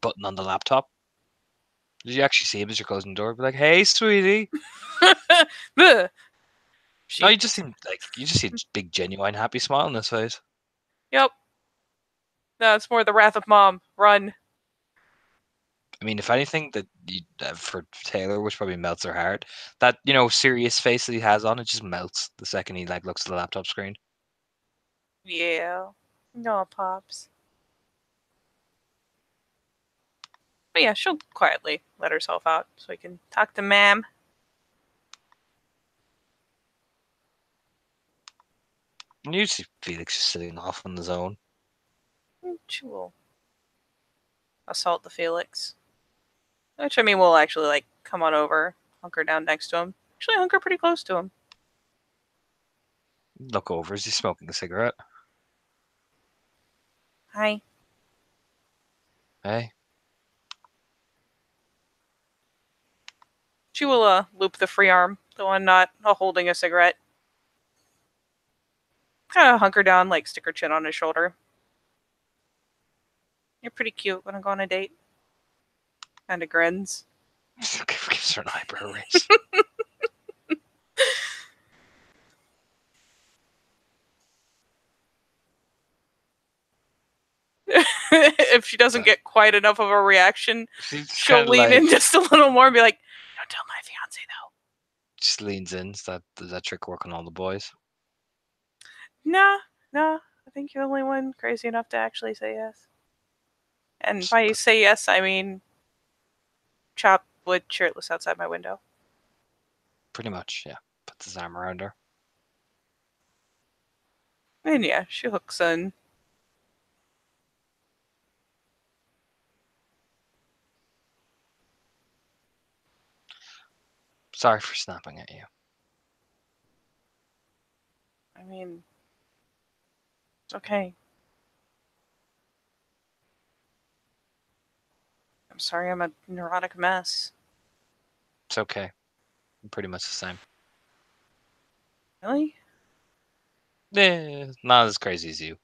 button on the laptop. Did you actually see him as you're closing the door? Be like, "Hey, sweetie." No, No, you just see a big, genuine, happy smile on his face. Yep. No, it's more the wrath of mom. Run. I mean, if anything, that for Taylor, which probably melts her heart, that serious face that he has on, it just melts the second he looks at the laptop screen. Yeah. No, Pops. But yeah, she'll quietly let herself out so we can talk to Ma'am. And you see Felix just sitting off on his own. She will assault the Felix. Which, I mean, we'll actually, come on over, hunker down next to him. Actually, hunker pretty close to him. Look over as he's smoking a cigarette. Hi. Hey. She will, loop the free arm, the one not holding a cigarette. Kind of hunker down, stick her chin on his shoulder. You're pretty cute. Wanna go on a date? Kind of grins. Gives her an eyebrow raise. if she doesn't get quite enough of a reaction, She's she'll kinda lean like, in just a little more and be like, "Don't tell my fiance though." just leans in. Does that trick work on all the boys? Nah, nah. I think you're the only one crazy enough to actually say yes. And by say yes, I mean chop wood shirtless outside my window. Pretty much, yeah. Puts his arm around her. And yeah, she hooks in. Sorry for snapping at you. I mean, it's okay. I'm sorry I'm a neurotic mess. It's okay. I'm pretty much the same. Really? Not as crazy as you.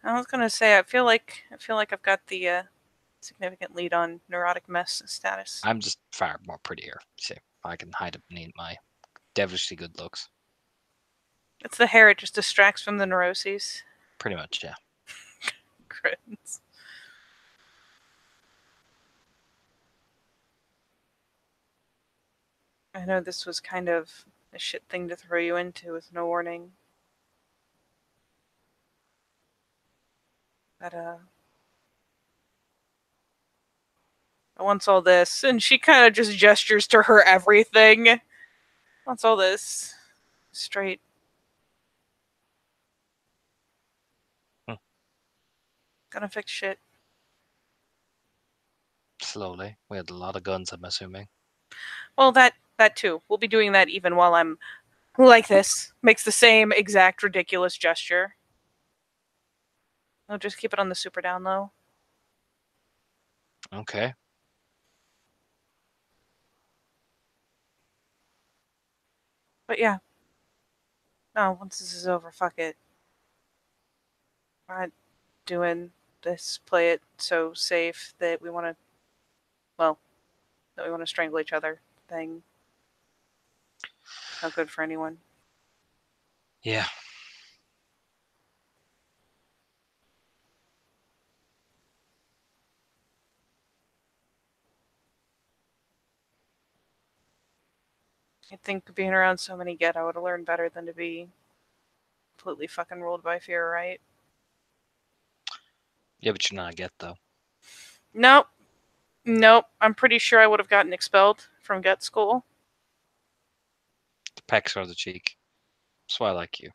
I was gonna say I feel like I've got the significant lead on neurotic mess status. I'm just far more prettier. See, I can hide it beneath my devilishly good looks. It's the hair; it just distracts from the neuroses. Pretty much, yeah. Grins. I know this was kind of a shit thing to throw you into with no warning. But I want all this, and she kind of just gestures to her everything. Wants all this straight. Hmm. Gonna fix shit. Slowly. We had a lot of guns, I'm assuming. Well, that too. We'll be doing that even while I'm like this. Makes the same exact ridiculous gesture. I'll just keep it on the super down low. Okay. But yeah. No, once this is over, fuck it. I'm not doing this. Play it so safe that we want to. Well, that we want to strangle each other. Thing. Not good for anyone. Yeah. I think being around so many Get, I would have learned better than to be completely fucking ruled by fear, right? Yeah, but you're not a get, though. Nope. Nope. I'm pretty sure I would have gotten expelled from Get school. The pecks or the cheek. That's why I like you.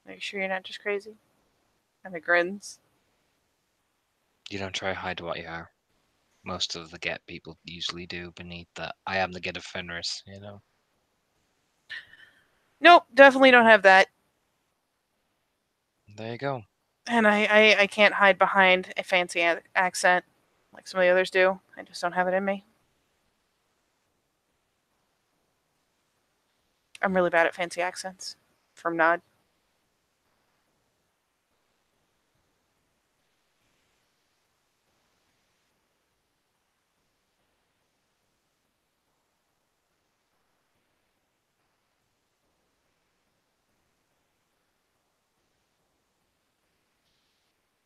Are you sure you're not just crazy? And it grins. You don't try to hide what you are. Most of the get people usually do beneath that. I am the get of Fenris, you know? Nope, definitely don't have that. There you go. And I can't hide behind a fancy accent like some of the others do. I just don't have it in me. I'm really bad at fancy accents. From Nod.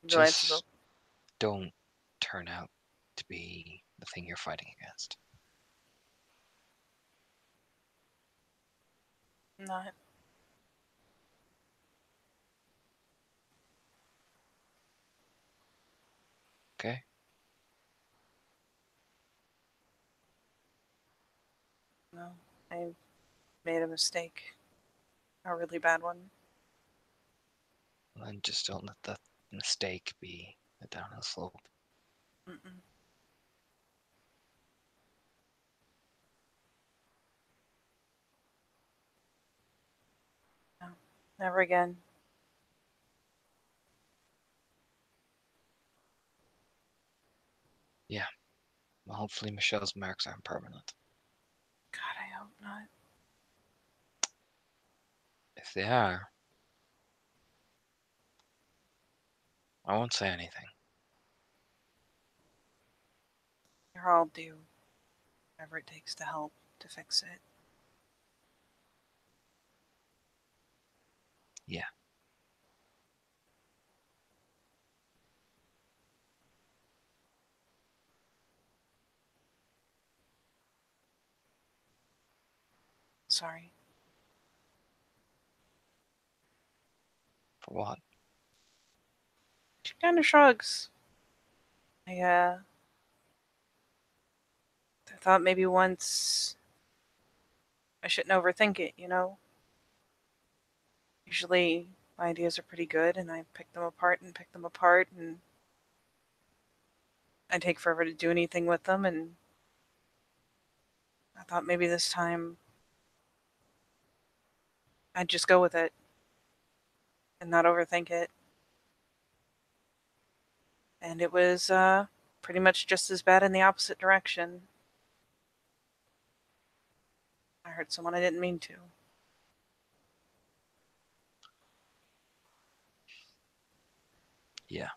Just don't turn out to be the thing you're fighting against. Not. Okay? No. I made a mistake. A really bad one. And just don't let that mistake be a downhill slope. Mm-mm. No. Never again. Yeah. Well, hopefully Michelle's marks aren't permanent. God, I hope not. If they are, I won't say anything. I'll do whatever it takes to help to fix it. Yeah. Sorry. For what? She kind of shrugs. I thought maybe once I shouldn't overthink it, you know? Usually my ideas are pretty good and I pick them apart and pick them apart and I take forever to do anything with them, and I thought maybe this time I'd just go with it and not overthink it. And it was pretty much just as bad in the opposite direction. I hurt someone I didn't mean to. Yeah.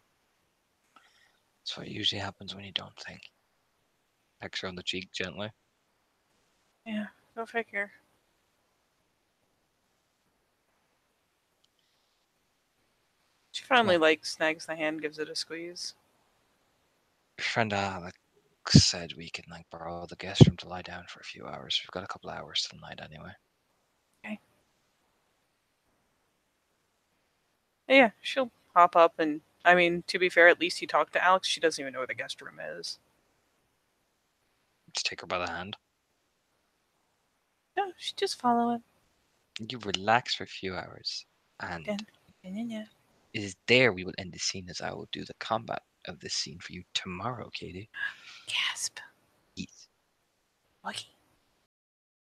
That's what usually happens when you don't think. Pecks her on the cheek gently. Yeah, go figure. She finally snags the hand, gives it a squeeze. Your friend Alec said we can borrow the guest room to lie down for a few hours. We've got a couple of hours till night anyway. Okay. Yeah, she'll hop up and, I mean, to be fair, at least he talked to Alex. She doesn't even know where the guest room is. Just take her by the hand. No, she just follow it. You relax for a few hours, and Yeah. it is there we will end the scene, as I will do the combat of this scene for you tomorrow, Katie. Gasp. Yes. Lucky.